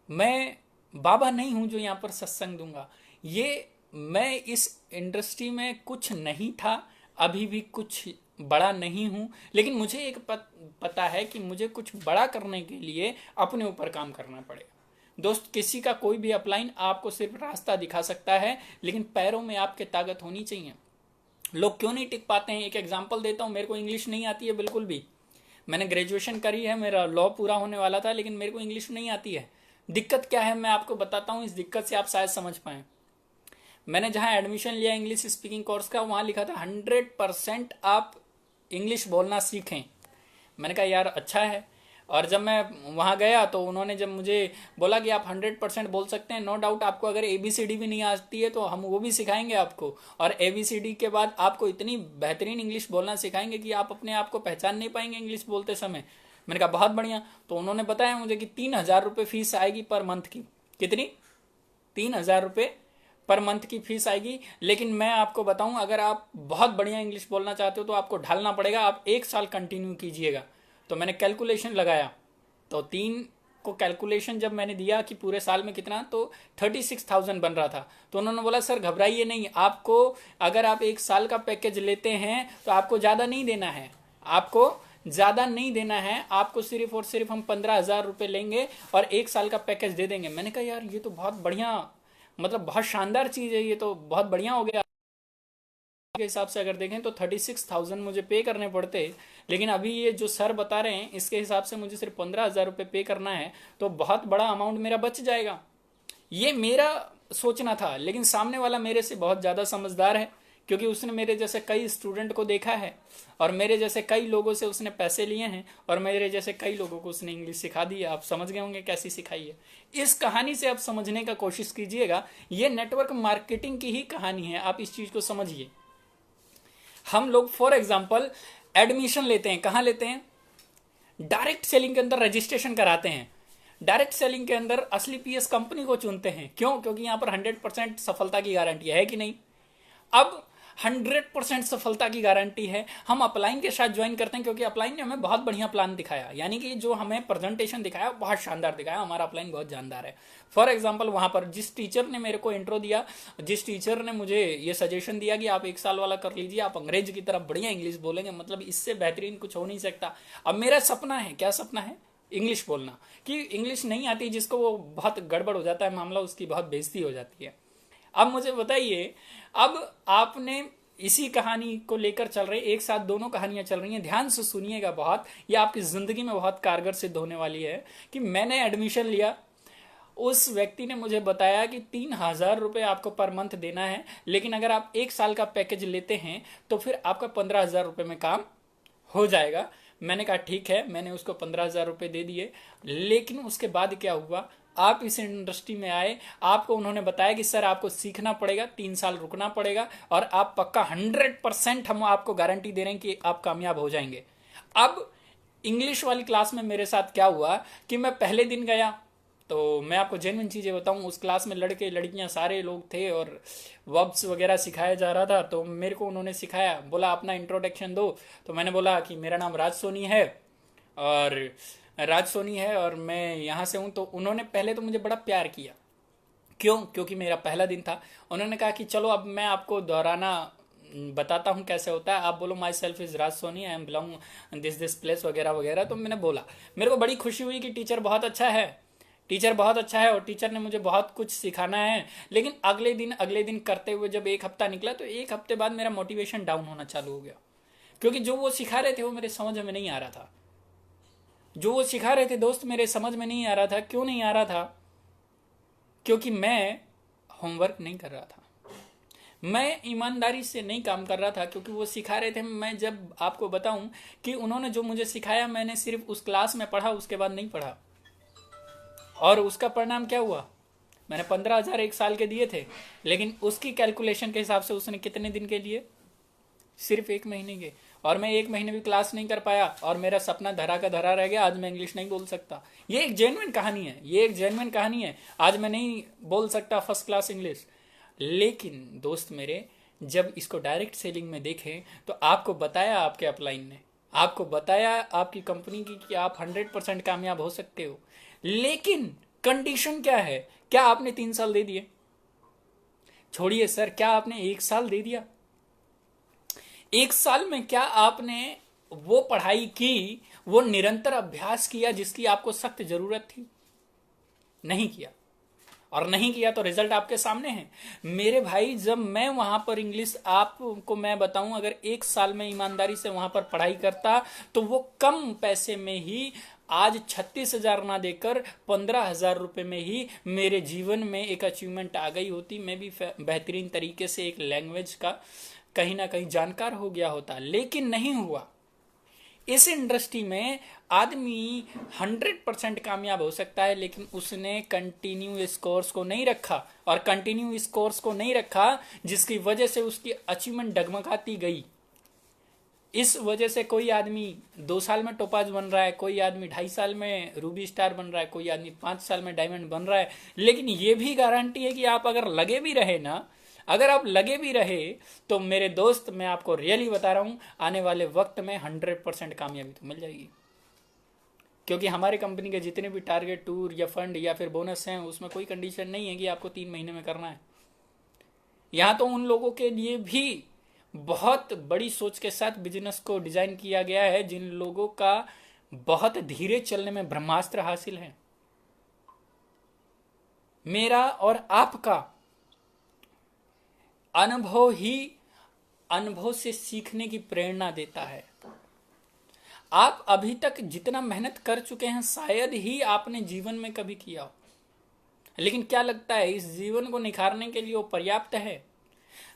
मैं बाबा नहीं हूं जो यहां पर सत्संग दूंगा। ये मैं इस इंडस्ट्री में कुछ नहीं था, अभी भी कुछ बड़ा नहीं हूं, लेकिन मुझे एक पता है कि मुझे कुछ बड़ा करने के लिए अपने ऊपर काम करना पड़ेगा। दोस्त, किसी का कोई भी अपलाइन आपको सिर्फ रास्ता दिखा सकता है, लेकिन पैरों में आपके ताकत होनी चाहिए। लोग क्यों नहीं टिक पाते हैं? एक एग्जाम्पल देता हूं। मेरे को इंग्लिश नहीं आती है बिल्कुल भी। मैंने ग्रेजुएशन करी है, मेरा लॉ पूरा होने वाला था, लेकिन मेरे को इंग्लिश नहीं आती है। दिक्कत क्या है मैं आपको बताता हूं, इस दिक्कत से आप शायद समझ पाए। मैंने जहां एडमिशन लिया इंग्लिश स्पीकिंग कोर्स का, वहां लिखा था 100% आप इंग्लिश बोलना सीखें। मैंने कहा यार अच्छा है। और जब मैं वहां गया तो उन्होंने जब मुझे बोला कि आप 100% बोल सकते हैं, नो डाउट, आपको अगर ABCD भी नहीं आती है तो हम वो भी सिखाएंगे आपको। और ABCD के बाद आपको इतनी बेहतरीन इंग्लिश बोलना सिखाएंगे कि आप अपने आप को पहचान नहीं पाएंगे इंग्लिश बोलते समय। मैंने कहा बहुत बढ़िया। तो उन्होंने बताया मुझे कि 3,000 रुपये फीस आएगी पर मंथ की। कितनी? 3,000 रुपये पर मंथ की फीस आएगी। लेकिन मैं आपको बताऊं, अगर आप बहुत बढ़िया इंग्लिश बोलना चाहते हो तो आपको ढालना पड़ेगा, आप 1 साल कंटिन्यू कीजिएगा। तो मैंने कैलकुलेशन लगाया तो को कैलकुलेशन जब मैंने दिया कि पूरे साल में कितना, तो 36,000 बन रहा था। तो उन्होंने बोला सर घबराइए नहीं, आपको अगर आप एक साल का पैकेज लेते हैं तो आपको ज़्यादा नहीं देना है, आपको ज़्यादा नहीं देना है, आपको सिर्फ और सिर्फ हम 15,000 रुपये लेंगे और एक साल का पैकेज दे देंगे। मैंने कहा यार ये तो बहुत बढ़िया, मतलब बहुत शानदार चीज़ है, ये तो बहुत बढ़िया हो गया। के हिसाब से अगर देखें तो 36,000 मुझे पे करने पड़ते, लेकिन अभी ये जो सर बता रहे हैं इसके हिसाब से मुझे सिर्फ 15,000 रुपये पे करना है, तो बहुत बड़ा अमाउंट मेरा बच जाएगा। ये मेरा सोचना था, लेकिन सामने वाला मेरे से बहुत ज़्यादा समझदार है, क्योंकि उसने मेरे जैसे कई स्टूडेंट को देखा है और मेरे जैसे कई लोगों से उसने पैसे लिए हैं और मेरे जैसे कई लोगों को उसने इंग्लिश सिखा दी है। आप समझ गए होंगे कैसी सिखाई है। इस कहानी से आप समझने का कोशिश कीजिएगा, ये नेटवर्क मार्केटिंग की ही कहानी है, आप इस चीज़ को समझिए। हम लोग फॉर एग्जाम्पल एडमिशन लेते हैं, कहाँ लेते हैं? डायरेक्ट सेलिंग के अंदर रजिस्ट्रेशन कराते हैं। डायरेक्ट सेलिंग के अंदर असली पीएस कंपनी को चुनते हैं, क्यों? क्योंकि यहां पर 100% सफलता की गारंटी है कि नहीं? अब 100% सफलता की गारंटी है, हम अपलाइन के साथ ज्वाइन करते हैं, क्योंकि अपलाइन ने हमें बहुत बढ़िया प्लान दिखाया, यानी कि जो हमें प्रेजेंटेशन दिखाया बहुत शानदार दिखाया, हमारा अपलाइन बहुत जानदार है। फॉर एग्जांपल वहां पर जिस टीचर ने मेरे को इंट्रो दिया, जिस टीचर ने मुझे ये सजेशन दिया कि आप एक साल वाला कर लीजिए, आप अंग्रेज की तरफ बढ़िया इंग्लिश बोलेंगे, मतलब इससे बेहतरीन कुछ हो नहीं सकता। अब मेरा सपना है, क्या सपना है? इंग्लिश बोलना। कि इंग्लिश नहीं आती जिसको, वो बहुत गड़बड़ हो जाता है मामला, उसकी बहुत बेइज्जती हो जाती है। अब मुझे बताइए, अब आपने इसी कहानी को लेकर चल रहे, एक साथ दोनों कहानियां चल रही हैं, ध्यान से सुनिएगा, बहुत ये आपकी जिंदगी में बहुत कारगर सिद्ध होने वाली है। कि मैंने एडमिशन लिया, उस व्यक्ति ने मुझे बताया कि 3,000 रुपये आपको पर मंथ देना है, लेकिन अगर आप एक साल का पैकेज लेते हैं तो फिर आपका 15,000 रुपये में काम हो जाएगा। मैंने कहा ठीक है, मैंने उसको 15,000 रुपये दे दिए। लेकिन उसके बाद क्या हुआ, आप इस इंडस्ट्री में आए, आपको उन्होंने बताया कि सर आपको सीखना पड़ेगा, 3 साल रुकना पड़ेगा और आप पक्का 100% हम आपको गारंटी दे रहे हैं कि आप कामयाब हो जाएंगे। अब इंग्लिश वाली क्लास में मेरे साथ क्या हुआ कि मैं पहले दिन गया, तो मैं आपको जेन्युइन चीज़ें बताऊं, उस क्लास में लड़के लड़कियां सारे लोग थे और वर्ब्स वगैरह सिखाया जा रहा था। तो मेरे को उन्होंने सिखाया, बोला अपना इंट्रोडक्शन दो। तो मैंने बोला कि मेरा नाम राज सोनी है और मैं यहाँ से हूँ। तो उन्होंने पहले तो मुझे बड़ा प्यार किया, क्यों? क्योंकि मेरा पहला दिन था। उन्होंने कहा कि चलो अब मैं आपको दोहराना बताता हूँ कैसे होता है, आप बोलो myself is Raj Soni, I am belong this place वगैरह वगैरह। तो मैंने बोला, मेरे को बड़ी खुशी हुई कि टीचर बहुत अच्छा है, टीचर बहुत अच्छा है और टीचर ने मुझे बहुत कुछ सिखाना है। लेकिन अगले दिन करते हुए जब एक हफ्ता निकला, तो एक हफ्ते बाद मेरा मोटिवेशन डाउन होना चालू हो गया, क्योंकि जो वो सिखा रहे थे वो मेरे समझ में नहीं आ रहा था। जो वो सिखा रहे थे दोस्त मेरे समझ में नहीं आ रहा था। क्यों नहीं आ रहा था? क्योंकि मैं होमवर्क नहीं कर रहा था, मैं ईमानदारी से नहीं काम कर रहा था। क्योंकि वो सिखा रहे थे, मैं जब आपको बताऊं कि उन्होंने जो मुझे सिखाया मैंने सिर्फ उस क्लास में पढ़ा, उसके बाद नहीं पढ़ा। और उसका परिणाम क्या हुआ, मैंने 15,000 एक साल के दिए थे, लेकिन उसकी कैलकुलेशन के हिसाब से उसने कितने दिन के लिए? सिर्फ 1 महीने के। और मैं 1 महीने भी क्लास नहीं कर पाया और मेरा सपना धरा का धरा रह गया। आज मैं इंग्लिश नहीं बोल सकता। ये एक जेन्युइन कहानी है, ये एक जेन्युइन कहानी है। आज मैं नहीं बोल सकता फर्स्ट क्लास इंग्लिश। लेकिन दोस्त मेरे, जब इसको डायरेक्ट सेलिंग में देखें तो आपको बताया आपके अपलाइन ने, आपको बताया आपकी कंपनी की कि आप 100% कामयाब हो सकते हो। लेकिन कंडीशन क्या है? क्या आपने 3 साल दे दिए? छोड़िए सर, क्या आपने 1 साल दे दिया? 1 साल में क्या आपने वो पढ़ाई की, वो निरंतर अभ्यास किया जिसकी आपको सख्त जरूरत थी? नहीं किया। और नहीं किया तो रिजल्ट आपके सामने है मेरे भाई। जब मैं वहां पर इंग्लिश, आपको मैं बताऊं, अगर 1 साल में ईमानदारी से वहां पर पढ़ाई करता तो वो कम पैसे में ही आज 36,000 ना देकर 15,000 रुपये में ही मेरे जीवन में एक अचीवमेंट आ गई होती। मैं भी बेहतरीन तरीके से एक लैंग्वेज का कहीं ना कहीं जानकार हो गया होता। लेकिन नहीं हुआ। इस इंडस्ट्री में आदमी 100% कामयाब हो सकता है, लेकिन उसने कंटिन्यू इस कोर्स को नहीं रखा। और कंटिन्यू इस कोर्स को नहीं रखा जिसकी वजह से उसकी अचीवमेंट डगमगाती गई। इस वजह से कोई आदमी 2 साल में टोपाज बन रहा है, कोई आदमी 2.5 साल में रूबी स्टार बन रहा है, कोई आदमी 5 साल में डायमंड बन रहा है। लेकिन ये भी गारंटी है कि आप अगर लगे भी रहे ना, अगर आप लगे भी रहे तो मेरे दोस्त, मैं आपको रियली बता रहा हूं, आने वाले वक्त में 100% कामयाबी तो मिल जाएगी। क्योंकि हमारे कंपनी के जितने भी टारगेट टूर या फंड या फिर बोनस हैं उसमें कोई कंडीशन नहीं है कि आपको 3 महीने में करना है। यहाँ तो उन लोगों के लिए भी बहुत बड़ी सोच के साथ बिजनेस को डिजाइन किया गया है जिन लोगों का बहुत धीरे चलने में ब्रह्मास्त्र हासिल है। मेरा और आपका अनुभव ही अनुभव से सीखने की प्रेरणा देता है। आप अभी तक जितना मेहनत कर चुके हैं शायद ही आपने जीवन में कभी किया हो, लेकिन क्या लगता है इस जीवन को निखारने के लिए वो पर्याप्त है?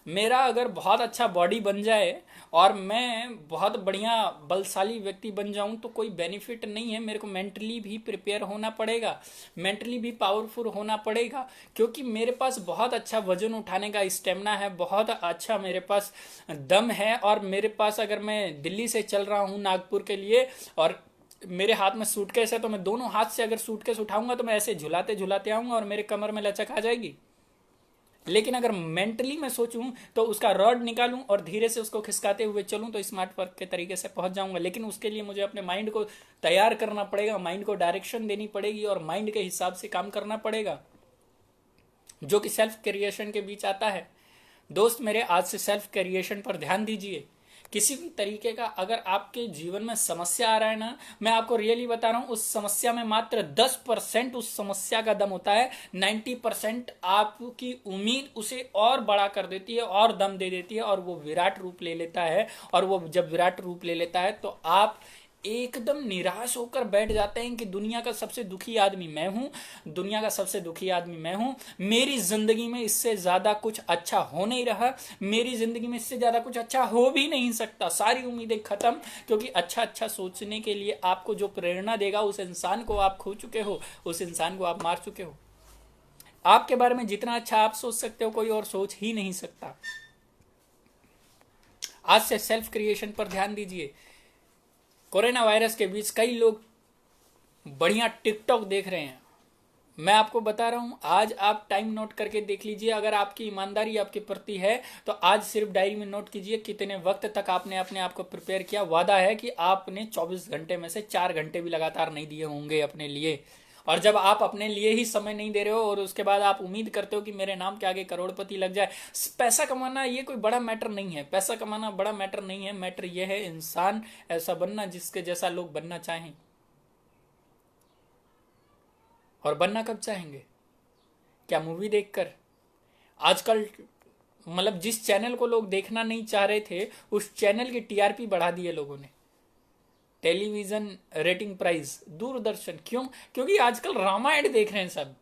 मेरा अगर बहुत अच्छा बॉडी बन जाए और मैं बहुत बढ़िया बलशाली व्यक्ति बन जाऊं तो कोई बेनिफिट नहीं है। मेरे को मेंटली भी प्रिपेयर होना पड़ेगा, मेंटली भी पावरफुल होना पड़ेगा, क्योंकि मेरे पास बहुत अच्छा वजन उठाने का स्टेमिना है, बहुत अच्छा मेरे पास दम है। और मेरे पास अगर मैं दिल्ली से चल रहा हूं नागपुर के लिए और मेरे हाथ में सूटकेस है तो मैं दोनों हाथ से अगर सूटकेस उठाऊंगा तो मैं ऐसे झुलाते झुलाते आऊंगा और मेरे कमर में लचक आ जाएगी। लेकिन अगर मेंटली मैं सोचूं तो उसका रॉड निकालूं और धीरे से उसको खिसकाते हुए चलूं तो स्मार्ट वर्क के तरीके से पहुंच जाऊंगा। लेकिन उसके लिए मुझे अपने माइंड को तैयार करना पड़ेगा, माइंड को डायरेक्शन देनी पड़ेगी और माइंड के हिसाब से काम करना पड़ेगा, जो कि सेल्फ क्रिएशन के बीच आता है। दोस्त मेरे, आज से सेल्फ क्रिएशन पर ध्यान दीजिए। किसी भी तरीके का अगर आपके जीवन में समस्या आ रहा है ना, मैं आपको रियली बता रहा हूं, उस समस्या में मात्र 10% उस समस्या का दम होता है। 90% आपकी उम्मीद उसे और बड़ा कर देती है और दम दे देती है और वो विराट रूप ले लेता है। और वो जब विराट रूप ले लेता है तो आप एकदम निराश होकर बैठ जाते हैं कि दुनिया का सबसे दुखी आदमी मैं हूं, दुनिया का सबसे दुखी आदमी मैं हूं, मेरी जिंदगी में इससे ज्यादा कुछ अच्छा हो नहीं रहा, मेरी जिंदगी में इससे ज्यादा कुछ अच्छा हो भी नहीं सकता, सारी उम्मीदें खत्म। क्योंकि अच्छा अच्छा सोचने के लिए आपको जो प्रेरणा देगा उस इंसान को आप खो चुके हो, उस इंसान को आप मार चुके हो। आपके बारे में जितना अच्छा आप सोच सकते हो कोई और सोच ही नहीं सकता। आज से सेल्फ क्रिएशन पर ध्यान दीजिए। कोरोना वायरस के बीच कई लोग बढ़िया टिकटॉक देख रहे हैं। मैं आपको बता रहा हूं, आज आप टाइम नोट करके देख लीजिए। अगर आपकी ईमानदारी आपके प्रति है तो आज सिर्फ डायरी में नोट कीजिए कितने वक्त तक आपने अपने आप को प्रिपेयर किया। वादा है कि आपने 24 घंटे में से 4 घंटे भी लगातार नहीं दिए होंगे अपने लिए। और जब आप अपने लिए ही समय नहीं दे रहे हो और उसके बाद आप उम्मीद करते हो कि मेरे नाम के आगे करोड़पति लग जाए। पैसा कमाना ये कोई बड़ा मैटर नहीं है, पैसा कमाना बड़ा मैटर नहीं है। मैटर ये है इंसान ऐसा बनना जिसके जैसा लोग बनना चाहें। और बनना कब चाहेंगे? क्या मूवी देखकर? आजकल मतलब जिस चैनल को लोग देखना नहीं चाह रहे थे उस चैनल की टीआरपी बढ़ा दी है लोगों ने। टेलीविजन रेटिंग प्राइस दूरदर्शन, क्यों? क्योंकि आजकल रामायण देख रहे हैं सब।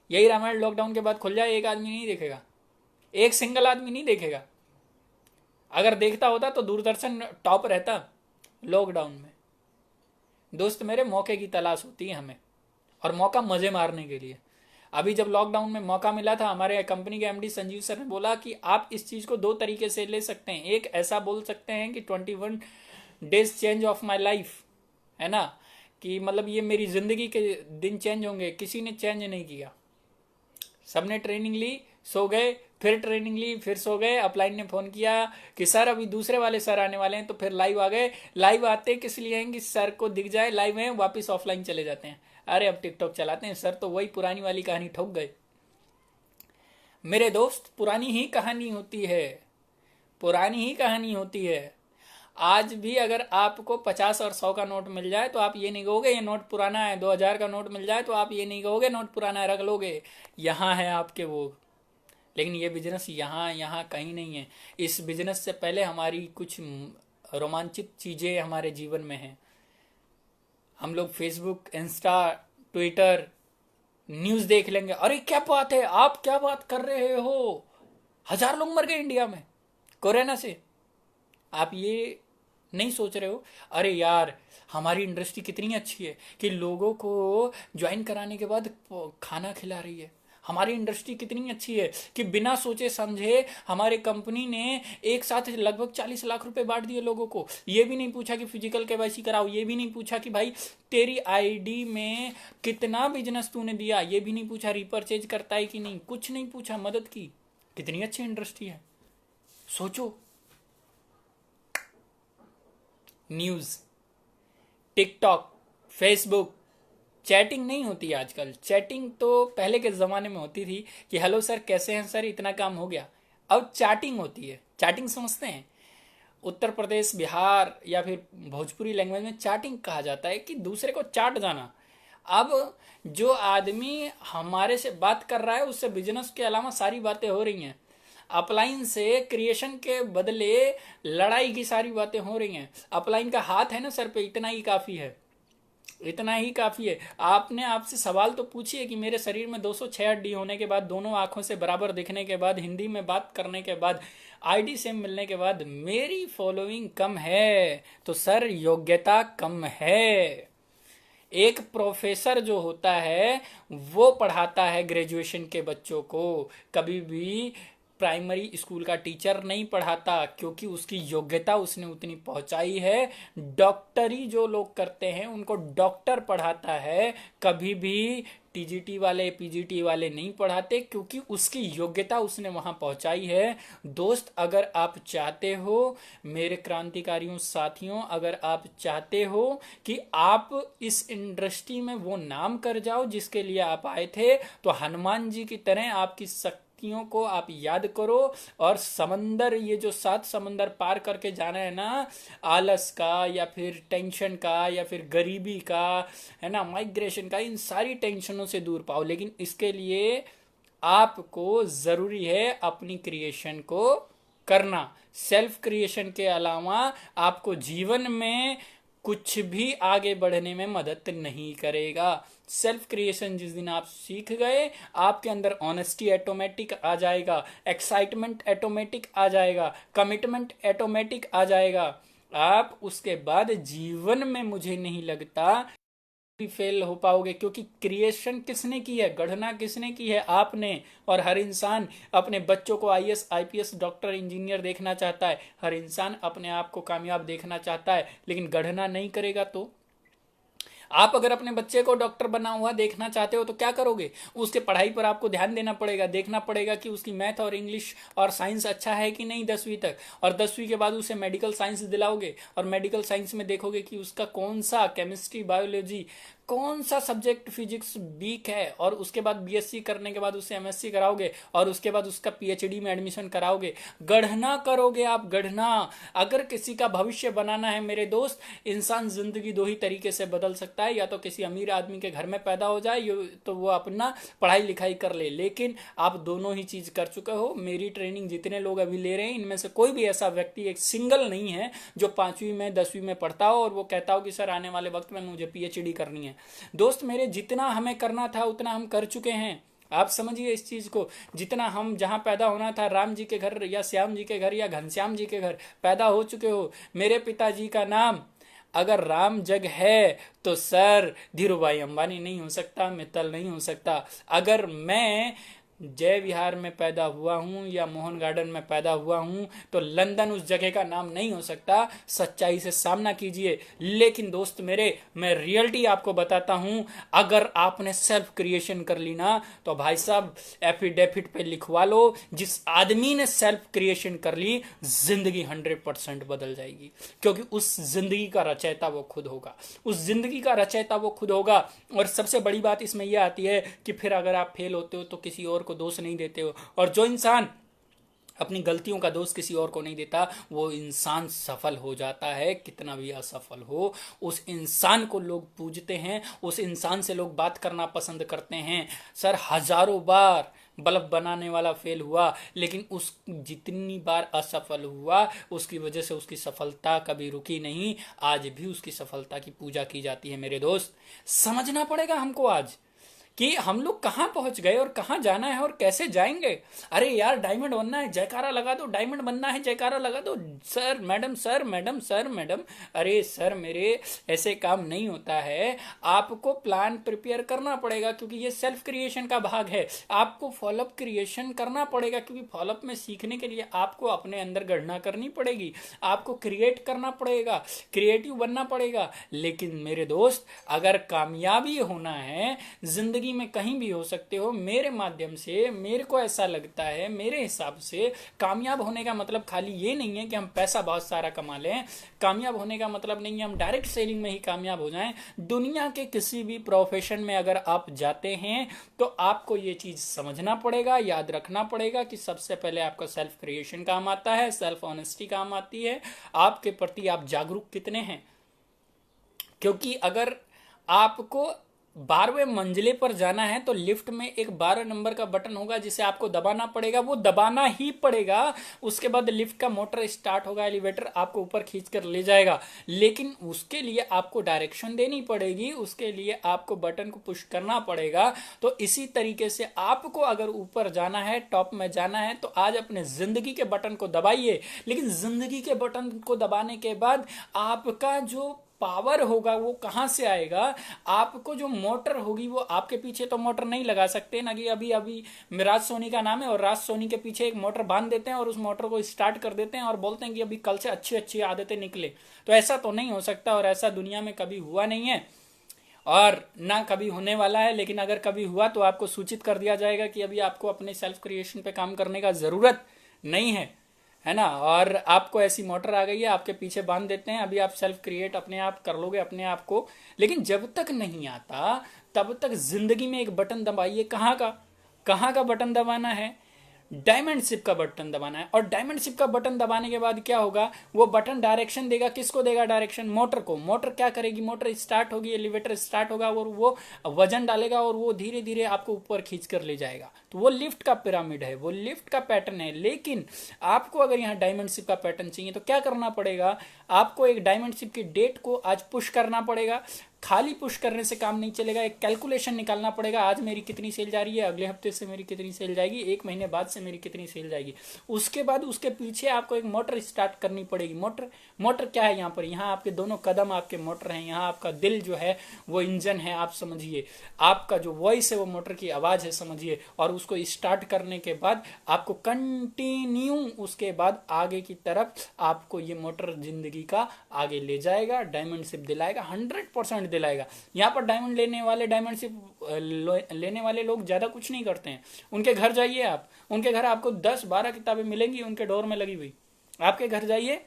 यही रामायण लॉकडाउन के बाद खुल जाए एक आदमी नहीं देखेगा, एक सिंगल आदमी नहीं देखेगा। अगर देखता होता तो दूरदर्शन टॉप रहता लॉकडाउन में। दोस्त मेरे, मौके की तलाश होती है हमें, और मौका मजे मारने के लिए। अभी जब लॉकडाउन में मौका मिला था, हमारे कंपनी के एमडी संजीव सर ने बोला कि आप इस चीज को 2 तरीके से ले सकते हैं। एक ऐसा बोल सकते हैं कि 21 days change of my life, है ना, कि मतलब ये मेरी जिंदगी के दिन चेंज होंगे। किसी ने चेंज नहीं किया, सबने ट्रेनिंग ली, सो गए, फिर ट्रेनिंग ली, फिर सो गए। अपलाइन ने फोन किया कि सर अभी दूसरे वाले सर आने वाले हैं, तो फिर लाइव आ गए। लाइव आते किस लिए हैं कि सर को दिख जाए लाइव है, वापिस ऑफलाइन चले जाते हैं। अरे अब टिकटॉक चलाते हैं सर, तो वही पुरानी वाली कहानी ठोक गए। मेरे दोस्त, पुरानी ही कहानी होती है, पुरानी ही कहानी होती है। आज भी अगर आपको 50 और 100 का नोट मिल जाए तो आप ये नहीं कहोगे ये नोट पुराना है। 2000 का नोट मिल जाए तो आप ये नहीं कहोगे नोट पुराना है, रख लोगे। यहाँ है आपके वो। लेकिन ये बिजनेस यहाँ यहाँ कहीं नहीं है। इस बिजनेस से पहले हमारी कुछ रोमांचित चीजें हमारे जीवन में हैं। हम लोग फेसबुक, इंस्टा, ट्विटर, न्यूज देख लेंगे, अरे क्या बात है, आप क्या बात कर रहे हो, 1000 लोग मर गए इंडिया में कोरोना से। आप ये नहीं सोच रहे हो अरे यार हमारी इंडस्ट्री कितनी अच्छी है कि लोगों को ज्वाइन कराने के बाद खाना खिला रही है। हमारी इंडस्ट्री कितनी अच्छी है कि बिना सोचे समझे हमारे कंपनी ने एक साथ लगभग 40 लाख रुपए बांट दिए लोगों को। ये भी नहीं पूछा कि फिजिकल केवाईसी कराओ, ये भी नहीं पूछा कि भाई तेरी आईडी में कितना बिजनेस तूने दिया, ये भी नहीं पूछा रिपर्चेज करता है कि नहीं, कुछ नहीं पूछा, मदद की। कितनी अच्छी इंडस्ट्री है, सोचो। न्यूज, टिकटॉक, फेसबुक, चैटिंग नहीं होती आजकल। चैटिंग तो पहले के ज़माने में होती थी कि हेलो सर कैसे हैं सर, इतना काम हो गया। अब चैटिंग होती है। चैटिंग समझते हैं? उत्तर प्रदेश, बिहार या फिर भोजपुरी लैंग्वेज में चैटिंग कहा जाता है कि दूसरे को चाट जाना। अब जो आदमी हमारे से बात कर रहा है उससे बिजनेस के अलावा सारी बातें हो रही हैं। अपलाइन से क्रिएशन के बदले लड़ाई की सारी बातें हो रही हैं। अपलाइन का हाथ है ना सर पे, इतना ही काफ़ी है, इतना ही काफ़ी है। आपने आपसे सवाल तो पूछिए कि मेरे शरीर में 206 हड्डी होने के बाद, दोनों आंखों से बराबर दिखने के बाद, हिंदी में बात करने के बाद, आईडी सेम मिलने के बाद मेरी फॉलोइंग कम है तो सर योग्यता कम है। एक प्रोफेसर जो होता है वो पढ़ाता है ग्रेजुएशन के बच्चों को, कभी भी प्राइमरी स्कूल का टीचर नहीं पढ़ाता, क्योंकि उसकी योग्यता उसने उतनी पहुंचाई है। डॉक्टरी जो लोग करते हैं उनको डॉक्टर पढ़ाता है, कभी भी टीजीटी वाले पीजीटी वाले नहीं पढ़ाते, क्योंकि उसकी योग्यता उसने वहां पहुंचाई है। दोस्त, अगर आप चाहते हो, मेरे क्रांतिकारियों साथियों, अगर आप चाहते हो कि आप इस इंडस्ट्री में वो नाम कर जाओ जिसके लिए आप आए थे, तो हनुमान जी की तरह आपकी शक्तियों को आप याद करो और समंदर, ये जो 7 समंदर पार करके जाना है ना, आलस का या फिर टेंशन का या फिर गरीबी का, है ना, माइग्रेशन का, इन सारी टेंशनों से दूर पाओ। लेकिन इसके लिए आपको जरूरी है अपनी क्रिएशन को करना। सेल्फ क्रिएशन के अलावा आपको जीवन में कुछ भी आगे बढ़ने में मदद नहीं करेगा। सेल्फ क्रिएशन जिस दिन आप सीख गए, आपके अंदर ऑनेस्टी ऑटोमेटिक आ जाएगा, एक्साइटमेंट ऑटोमेटिक आ जाएगा, कमिटमेंट ऑटोमेटिक आ जाएगा। आप उसके बाद जीवन में मुझे नहीं लगता भी फेल हो पाओगे, क्योंकि क्रिएशन किसने की है, गढ़ना किसने की है, आपने। और हर इंसान अपने बच्चों को आईएएस आईपीएस डॉक्टर इंजीनियर देखना चाहता है, हर इंसान अपने आप को कामयाब देखना चाहता है, लेकिन गढ़ना नहीं करेगा तो आप अगर अपने बच्चे को डॉक्टर बना हुआ देखना चाहते हो तो क्या करोगे? उसके पढ़ाई पर आपको ध्यान देना पड़ेगा, देखना पड़ेगा कि उसकी मैथ और इंग्लिश और साइंस अच्छा है कि नहीं 10वीं तक, और 10वीं के बाद उसे मेडिकल साइंस दिलाओगे, और मेडिकल साइंस में देखोगे कि उसका कौन सा केमिस्ट्री, बायोलॉजी, कौन सा सब्जेक्ट फिजिक्स वीक है, और उसके बाद बीएससी करने के बाद उसे एमएससी कराओगे, और उसके बाद उसका पीएचडी में एडमिशन कराओगे। गढ़ना करोगे आप, गढ़ना। अगर किसी का भविष्य बनाना है मेरे दोस्त, इंसान जिंदगी 2 ही तरीके से बदल सकता है, या तो किसी अमीर आदमी के घर में पैदा हो जाए, तो वो अपना पढ़ाई लिखाई कर ले, लेकिन आप दोनों ही चीज कर चुके हो। मेरी ट्रेनिंग जितने लोग अभी ले रहे हैं, इनमें से कोई भी ऐसा व्यक्ति एक सिंगल नहीं है जो 5वीं में 10वीं में पढ़ता हो और वो कहता हो कि सर आने वाले वक्त में मुझे पीएचडी करनी है। दोस्त मेरे, जितना हमें करना था उतना हम कर चुके हैं। आप समझिए इस चीज को, जितना हम जहां पैदा होना था, राम जी के घर या श्याम जी के घर या घनश्याम जी के घर पैदा हो चुके हो। मेरे पिताजी का नाम अगर राम जग है तो सर धीरू भाई अंबानी नहीं हो सकता, मित्तल नहीं हो सकता। अगर मैं जय विहार में पैदा हुआ हूं या मोहन गार्डन में पैदा हुआ हूं तो लंदन उस जगह का नाम नहीं हो सकता। सच्चाई से सामना कीजिए। लेकिन दोस्त मेरे, मैं रियलिटी आपको बताता हूं, अगर आपने सेल्फ क्रिएशन कर ली ना, तो भाई साहब एफिडेविट पे लिखवा लो, जिस आदमी ने सेल्फ क्रिएशन कर ली जिंदगी 100% बदल जाएगी, क्योंकि उस जिंदगी का रचयिता वो खुद होगा, उस जिंदगी का रचयिता वो खुद होगा। और सबसे बड़ी बात इसमें यह आती है कि फिर अगर आप फेल होते हो तो किसी और को दोष नहीं देते हो, और जो इंसान अपनी गलतियों का दोष किसी और को नहीं देता, वो इंसान सफल हो जाता है। कितना भी असफल हो, उस इंसान को लोग पूजते हैं, उस इंसान से लोग बात करना पसंद करते हैं। सर हजारों बार बल्ब बनाने वाला फेल हुआ, लेकिन उस जितनी बार असफल हुआ उसकी वजह से उसकी सफलता कभी रुकी नहीं। आज भी उसकी सफलता की पूजा की जाती है। मेरे दोस्त, समझना पड़ेगा हमको आज कि हम लोग कहाँ पहुंच गए और कहाँ जाना है और कैसे जाएंगे। अरे यार, डायमंड बनना है, जयकारा लगा दो, डायमंड बनना है, जयकारा लगा दो, sir madam, sir madam, sir madam. अरे सर मेरे, ऐसे काम नहीं होता है। आपको प्लान प्रिपेयर करना पड़ेगा, क्योंकि ये सेल्फ क्रिएशन का भाग है। आपको फॉलोअप क्रिएशन करना पड़ेगा, क्योंकि फॉलोअप में सीखने के लिए आपको अपने अंदर गणना करनी पड़ेगी, आपको क्रिएट करना पड़ेगा, क्रिएटिव बनना पड़ेगा। लेकिन मेरे दोस्त, अगर कामयाबी होना है, जिंदगी जिंदगी में कहीं भी हो सकते हो। मेरे माध्यम से मेरे को ऐसा लगता है, मेरे हिसाब से कामयाब होने का मतलब खाली ये नहीं है कि हम पैसा बहुत सारा कमा लें। कामयाब होने का मतलब नहीं है हम डायरेक्ट सेलिंग में ही कामयाब हो जाएं। दुनिया के किसी भी प्रोफेशन में अगर आप जाते हैं तो आपको ये चीज समझना पड़ेगा, याद रखना पड़ेगा कि सबसे पहले आपका सेल्फ क्रिएशन काम आता है, सेल्फ ऑनेस्टी काम आती है, आपके प्रति आप जागरूक कितने हैं। क्योंकि अगर आपको 12वें मंजिले पर जाना है तो लिफ्ट में एक 12 नंबर का बटन होगा जिसे आपको दबाना पड़ेगा, वो दबाना ही पड़ेगा। उसके बाद लिफ्ट का मोटर स्टार्ट होगा, एलिवेटर आपको ऊपर खींच कर ले जाएगा। लेकिन उसके लिए आपको डायरेक्शन देनी पड़ेगी, उसके लिए आपको बटन को पुश करना पड़ेगा। तो इसी तरीके से आपको अगर ऊपर जाना है, टॉप में जाना है, तो आज अपने जिंदगी के बटन को दबाइए। लेकिन जिंदगी के बटन को दबाने के बाद आपका जो पावर होगा वो कहां से आएगा। आपको जो मोटर होगी वो आपके पीछे तो मोटर नहीं लगा सकते ना, कि अभी अभी राज सोनी का नाम है और राज सोनी के पीछे एक मोटर बांध देते हैं और उस मोटर को स्टार्ट कर देते हैं और बोलते हैं कि अभी कल से अच्छी अच्छी आदतें निकले। तो ऐसा तो नहीं हो सकता और ऐसा दुनिया में कभी हुआ नहीं है और ना कभी होने वाला है। लेकिन अगर कभी हुआ तो आपको सूचित कर दिया जाएगा कि अभी आपको अपने सेल्फ क्रिएशन पे काम करने का जरूरत नहीं है ना। और आपको ऐसी मोटर आ गई है, आपके पीछे बांध देते हैं, अभी आप सेल्फ क्रिएट अपने आप कर लोगे अपने आप को। लेकिन जब तक नहीं आता तब तक जिंदगी में एक बटन दबाइए। कहाँ का बटन दबाना है? डायमंड शिप का बटन दबाना है। और डायमंड शिप का बटन दबाने के बाद क्या होगा, वो बटन डायरेक्शन देगा। किसको देगा डायरेक्शन? मोटर को। मोटर क्या करेगी? मोटर स्टार्ट होगी, एलिवेटर स्टार्ट होगा और वो वजन डालेगा और वो धीरे धीरे आपको ऊपर खींच कर ले जाएगा। तो वो लिफ्ट का पिरामिड है, वो लिफ्ट का पैटर्न है। लेकिन आपको अगर यहाँ डायमंड शिप का पैटर्न चाहिए तो क्या करना पड़ेगा? आपको एक डायमंड शिप की डेट को आज पुश करना पड़ेगा। खाली पुश करने से काम नहीं चलेगा, एक कैलकुलेशन निकालना पड़ेगा। आज मेरी कितनी सेल जा रही है, अगले हफ्ते से मेरी कितनी सेल जाएगी, एक महीने बाद से मेरी कितनी सेल जाएगी। उसके बाद उसके पीछे आपको एक मोटर स्टार्ट करनी पड़ेगी। मोटर क्या है यहाँ पर? यहाँ आपके दोनों कदम आपके मोटर हैं, यहाँ आपका दिल जो है वो इंजन है, आप समझिए। आपका जो वॉइस है वो मोटर की आवाज है, समझिए। और उसको स्टार्ट करने के बाद आपको कंटिन्यू उसके बाद आगे की तरफ आपको ये मोटर जिंदगी का आगे ले जाएगा, डायमंड शिप दिलाएगा, 100% दिलाएगा। यहाँ पर डायमंड लेने वाले, डायमंड शिप लेने वाले लोग ज्यादा कुछ नहीं करते हैं। उनके घर जाइए आप, उनके घर आपको 10-12 किताबें मिलेंगी उनके डोर में लगी हुई। आपके घर जाइए,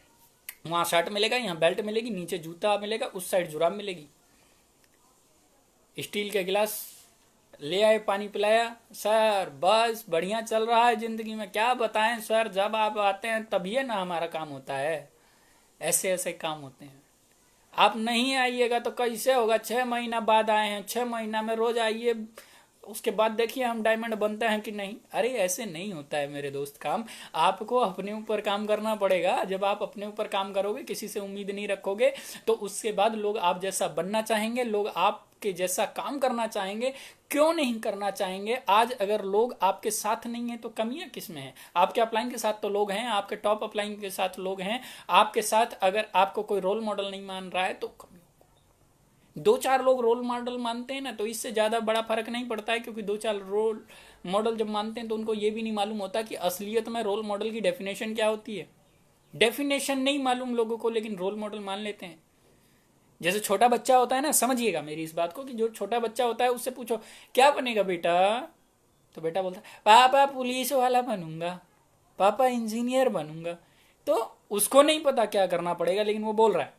वहां शर्ट मिलेगा, यहाँ बेल्ट मिलेगी, नीचे जूता मिलेगा, उस साइड जुराब मिलेगी। स्टील के गिलास ले आए, पानी पिलाया, सर बस बढ़िया चल रहा है जिंदगी में। क्या बताएं सर, जब आप आते हैं तभी ना हमारा काम होता है। ऐसे ऐसे काम होते हैं। आप नहीं आइएगा तो कैसे होगा? 6 महीना बाद आए हैं, 6 महीना में रोज आइए, उसके बाद देखिए हम डायमंड बनते हैं कि नहीं। अरे ऐसे नहीं होता है मेरे दोस्त काम। आपको अपने ऊपर काम करना पड़ेगा। जब आप अपने ऊपर काम करोगे, किसी से उम्मीद नहीं रखोगे, तो उसके बाद लोग आप जैसा बनना चाहेंगे, लोग आपके जैसा काम करना चाहेंगे। क्यों नहीं करना चाहेंगे? आज अगर लोग आपके साथ नहीं है तो कमियां किस में है? आपके अपलाइन के साथ तो लोग हैं, आपके टॉप अपलाइन के साथ लोग हैं। आपके साथ अगर आपको कोई रोल मॉडल नहीं मान रहा है तो 2-4 लोग रोल मॉडल मानते हैं ना, तो इससे ज्यादा बड़ा फर्क नहीं पड़ता है। क्योंकि 2-4 रोल मॉडल जब मानते हैं तो उनको ये भी नहीं मालूम होता कि असलियत में रोल मॉडल की डेफिनेशन क्या होती है। डेफिनेशन नहीं मालूम लोगों को, लेकिन रोल मॉडल मान लेते हैं। जैसे छोटा बच्चा होता है ना, समझिएगा मेरी इस बात को, कि जो छोटा बच्चा होता है उससे पूछो क्या बनेगा बेटा, तो बेटा बोलता है पापा पुलिस वाला बनूंगा, पापा इंजीनियर बनूंगा। तो उसको नहीं पता क्या करना पड़ेगा, लेकिन वो बोल रहा है।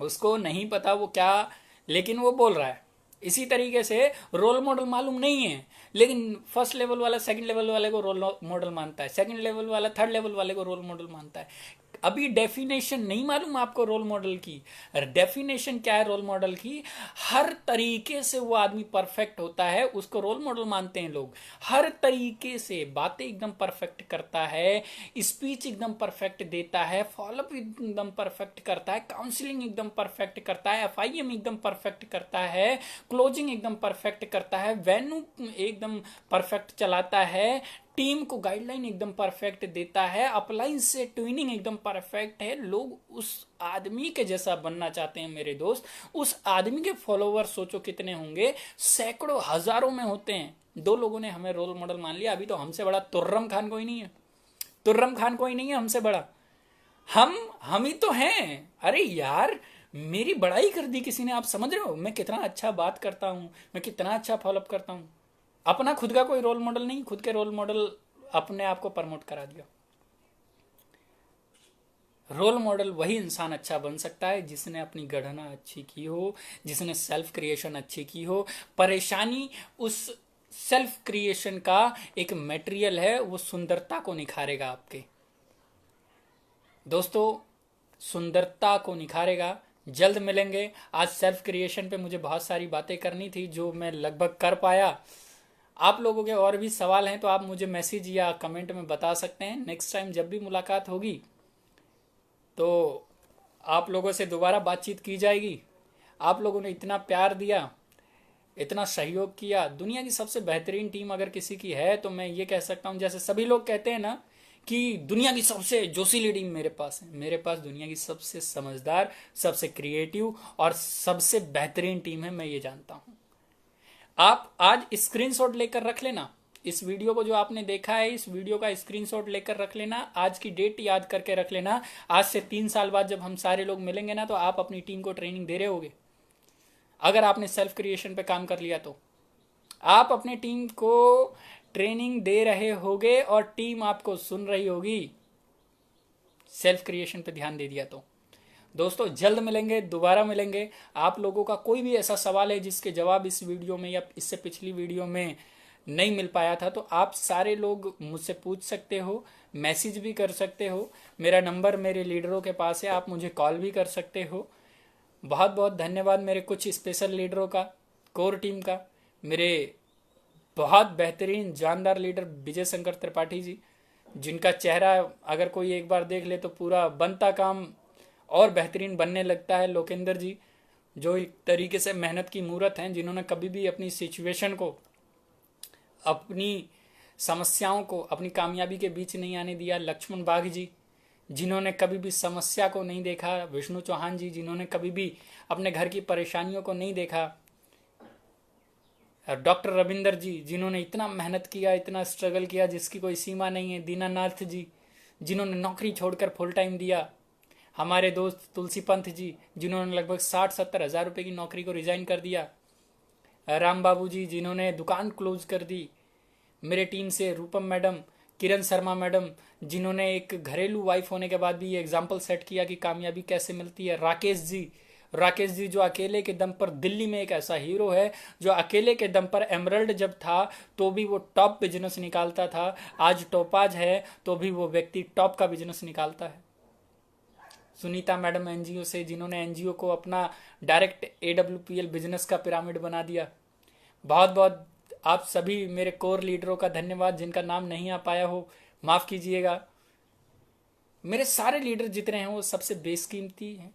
उसको नहीं पता वो क्या, लेकिन वो बोल रहा है। इसी तरीके से रोल मॉडल मालूम नहीं है, लेकिन फर्स्ट लेवल वाला सेकंड लेवल वाले को रोल मॉडल मानता है, सेकंड लेवल वाला थर्ड लेवल वाले को रोल मॉडल मानता है। अभी डेफिनेशन नहीं मालूम आपको रोल मॉडल की। डेफिनेशन क्या है रोल मॉडल की? हर तरीके से वो आदमी परफेक्ट होता है, उसको रोल मॉडल मानते हैं लोग। हर तरीके से बातें एकदम परफेक्ट करता है, स्पीच एकदम परफेक्ट देता है, फॉलोअप एकदम परफेक्ट करता है, काउंसलिंग एकदम परफेक्ट करता है, FIM एकदम परफेक्ट करता है, क्लोजिंग एकदम परफेक्ट करता है, वेन्यू एकदम परफेक्ट चलाता है, टीम को गाइडलाइन एकदम परफेक्ट देता है, अपलाइन से ट्यूनिंग एकदम परफेक्ट है। लोग उस आदमी के जैसा बनना चाहते हैं मेरे दोस्त। उस आदमी के फॉलोवर सोचो कितने होंगे, सैकड़ों हजारों में होते हैं। 2 लोगों ने हमें रोल मॉडल मान लिया। अभी तो हमसे बड़ा तुर्रम खान कोई नहीं है, तुर्रम खान कोई नहीं है हमसे बड़ा। हम ही तो हैं। अरे यार, मेरी बड़ाई कर दी किसी ने, आप समझ रहे हो मैं कितना अच्छा बात करता हूँ, मैं कितना अच्छा फॉलोअप करता हूँ। अपना खुद का कोई रोल मॉडल नहीं, खुद के रोल मॉडल अपने आप को प्रमोट करा दिया। रोल मॉडल वही इंसान अच्छा बन सकता है जिसने अपनी गढ़ना अच्छी की हो, जिसने सेल्फ क्रिएशन अच्छी की हो। परेशानी उस सेल्फ क्रिएशन का एक मटेरियल है, वो सुंदरता को निखारेगा आपके दोस्तों, सुंदरता को निखारेगा। जल्द मिलेंगे। आज सेल्फ क्रिएशन पे मुझे बहुत सारी बातें करनी थी जो मैं लगभग कर पाया। आप लोगों के और भी सवाल हैं तो आप मुझे मैसेज या कमेंट में बता सकते हैं। नेक्स्ट टाइम जब भी मुलाकात होगी तो आप लोगों से दोबारा बातचीत की जाएगी। आप लोगों ने इतना प्यार दिया, इतना सहयोग किया। दुनिया की सबसे बेहतरीन टीम अगर किसी की है तो मैं ये कह सकता हूँ, जैसे सभी लोग कहते हैं ना कि दुनिया की सबसे जोशीली टीम मेरे पास है, मेरे पास दुनिया की सबसे समझदार, सबसे क्रिएटिव और सबसे बेहतरीन टीम है, मैं ये जानता हूँ। आप आज स्क्रीनशॉट लेकर रख लेना, इस वीडियो को जो आपने देखा है इस वीडियो का स्क्रीनशॉट लेकर रख लेना, आज की डेट याद करके रख लेना। आज से 3 साल बाद जब हम सारे लोग मिलेंगे ना तो आप अपनी टीम को ट्रेनिंग दे रहे होगे। अगर आपने सेल्फ क्रिएशन पे काम कर लिया तो आप अपने टीम को ट्रेनिंग दे रहे होगे और टीम आपको सुन रही होगी। सेल्फ क्रिएशन पे ध्यान दे दिया तो दोस्तों जल्द मिलेंगे, दोबारा मिलेंगे। आप लोगों का कोई भी ऐसा सवाल है जिसके जवाब इस वीडियो में या इससे पिछली वीडियो में नहीं मिल पाया था तो आप सारे लोग मुझसे पूछ सकते हो, मैसेज भी कर सकते हो। मेरा नंबर मेरे लीडरों के पास है, आप मुझे कॉल भी कर सकते हो। बहुत बहुत धन्यवाद मेरे कुछ स्पेशल लीडरों का, कोर टीम का, मेरे बहुत बेहतरीन जानदार लीडर विजय शंकर त्रिपाठी जी, जिनका चेहरा अगर कोई एक बार देख ले तो पूरा बनता काम और बेहतरीन बनने लगता है। लोकेंद्र जी जो एक तरीके से मेहनत की मूरत हैं, जिन्होंने कभी भी अपनी सिचुएशन को, अपनी समस्याओं को अपनी कामयाबी के बीच नहीं आने दिया। लक्ष्मण बाघ जी जिन्होंने कभी भी समस्या को नहीं देखा। विष्णु चौहान जी जिन्होंने कभी भी अपने घर की परेशानियों को नहीं देखा। डॉक्टर रविंदर जी जिन्होंने इतना मेहनत किया, इतना स्ट्रगल किया जिसकी कोई सीमा नहीं है। दीनानाथ जी जिन्होंने नौकरी छोड़कर फुल टाइम दिया। हमारे दोस्त तुलसी पंथ जी जिन्होंने लगभग 60-70 हज़ार रुपये की नौकरी को रिजाइन कर दिया। राम बाबू जी जिन्होंने दुकान क्लोज कर दी। मेरे टीम से रूपम मैडम, किरण शर्मा मैडम जिन्होंने एक घरेलू वाइफ होने के बाद भी ये एग्जाम्पल सेट किया कि कामयाबी कैसे मिलती है। राकेश जी जो अकेले के दम पर दिल्ली में एक ऐसा हीरो है जो अकेले के दम पर एमरल्ड जब था तो भी वो टॉप बिजनेस निकालता था। आज टोपाज है तो भी वो व्यक्ति टॉप का बिजनेस निकालता है। सुनीता मैडम एनजीओ से जिन्होंने एनजीओ को अपना डायरेक्ट AWPL बिजनेस का पिरामिड बना दिया। बहुत बहुत आप सभी मेरे कोर लीडरों का धन्यवाद, जिनका नाम नहीं आ पाया हो माफ़ कीजिएगा। मेरे सारे लीडर जितने हैं वो सबसे बेशकीमती हैं,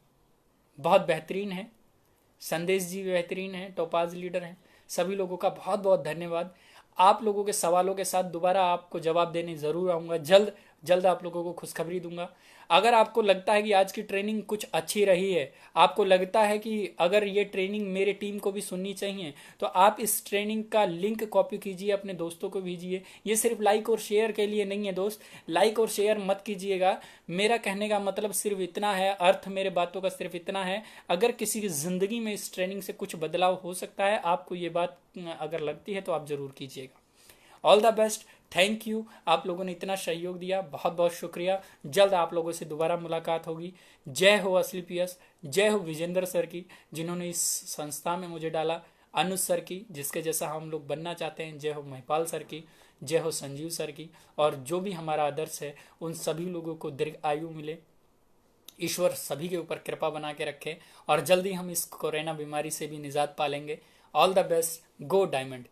बहुत बेहतरीन हैं। संदेश जी बेहतरीन हैं, टोपाज लीडर हैं। सभी लोगों का बहुत बहुत धन्यवाद। आप लोगों के सवालों के साथ दोबारा आपको जवाब देने ज़रूर आऊँगा। जल्द जल्द आप लोगों को खुशखबरी दूंगा। अगर आपको लगता है कि आज की ट्रेनिंग कुछ अच्छी रही है, आपको लगता है कि अगर ये ट्रेनिंग मेरे टीम को भी सुननी चाहिए, तो आप इस ट्रेनिंग का लिंक कॉपी कीजिए, अपने दोस्तों को भेजिए। ये सिर्फ लाइक और शेयर के लिए नहीं है दोस्त, लाइक और शेयर मत कीजिएगा। मेरा कहने का मतलब सिर्फ इतना है, अर्थ मेरे बातों का सिर्फ इतना है, अगर किसी की ज़िंदगी में इस ट्रेनिंग से कुछ बदलाव हो सकता है, आपको ये बात अगर लगती है तो आप ज़रूर कीजिएगा। All the best, thank you. आप लोगों ने इतना सहयोग दिया, बहुत बहुत शुक्रिया। जल्द आप लोगों से दोबारा मुलाकात होगी। जय हो असली PS, जय हो विजेंद्र सर की जिन्होंने इस संस्था में मुझे डाला, अनुज सर की जिसके जैसा हम लोग बनना चाहते हैं, जय हो महिपाल सर की, जय हो संजीव सर की, और जो भी हमारा आदर्श है उन सभी लोगों को दीर्घ आयु मिले। ईश्वर सभी के ऊपर कृपा बना के रखे और जल्दी हम इस कोरोना बीमारी से भी निजात पा लेंगे। All the best, go diamond.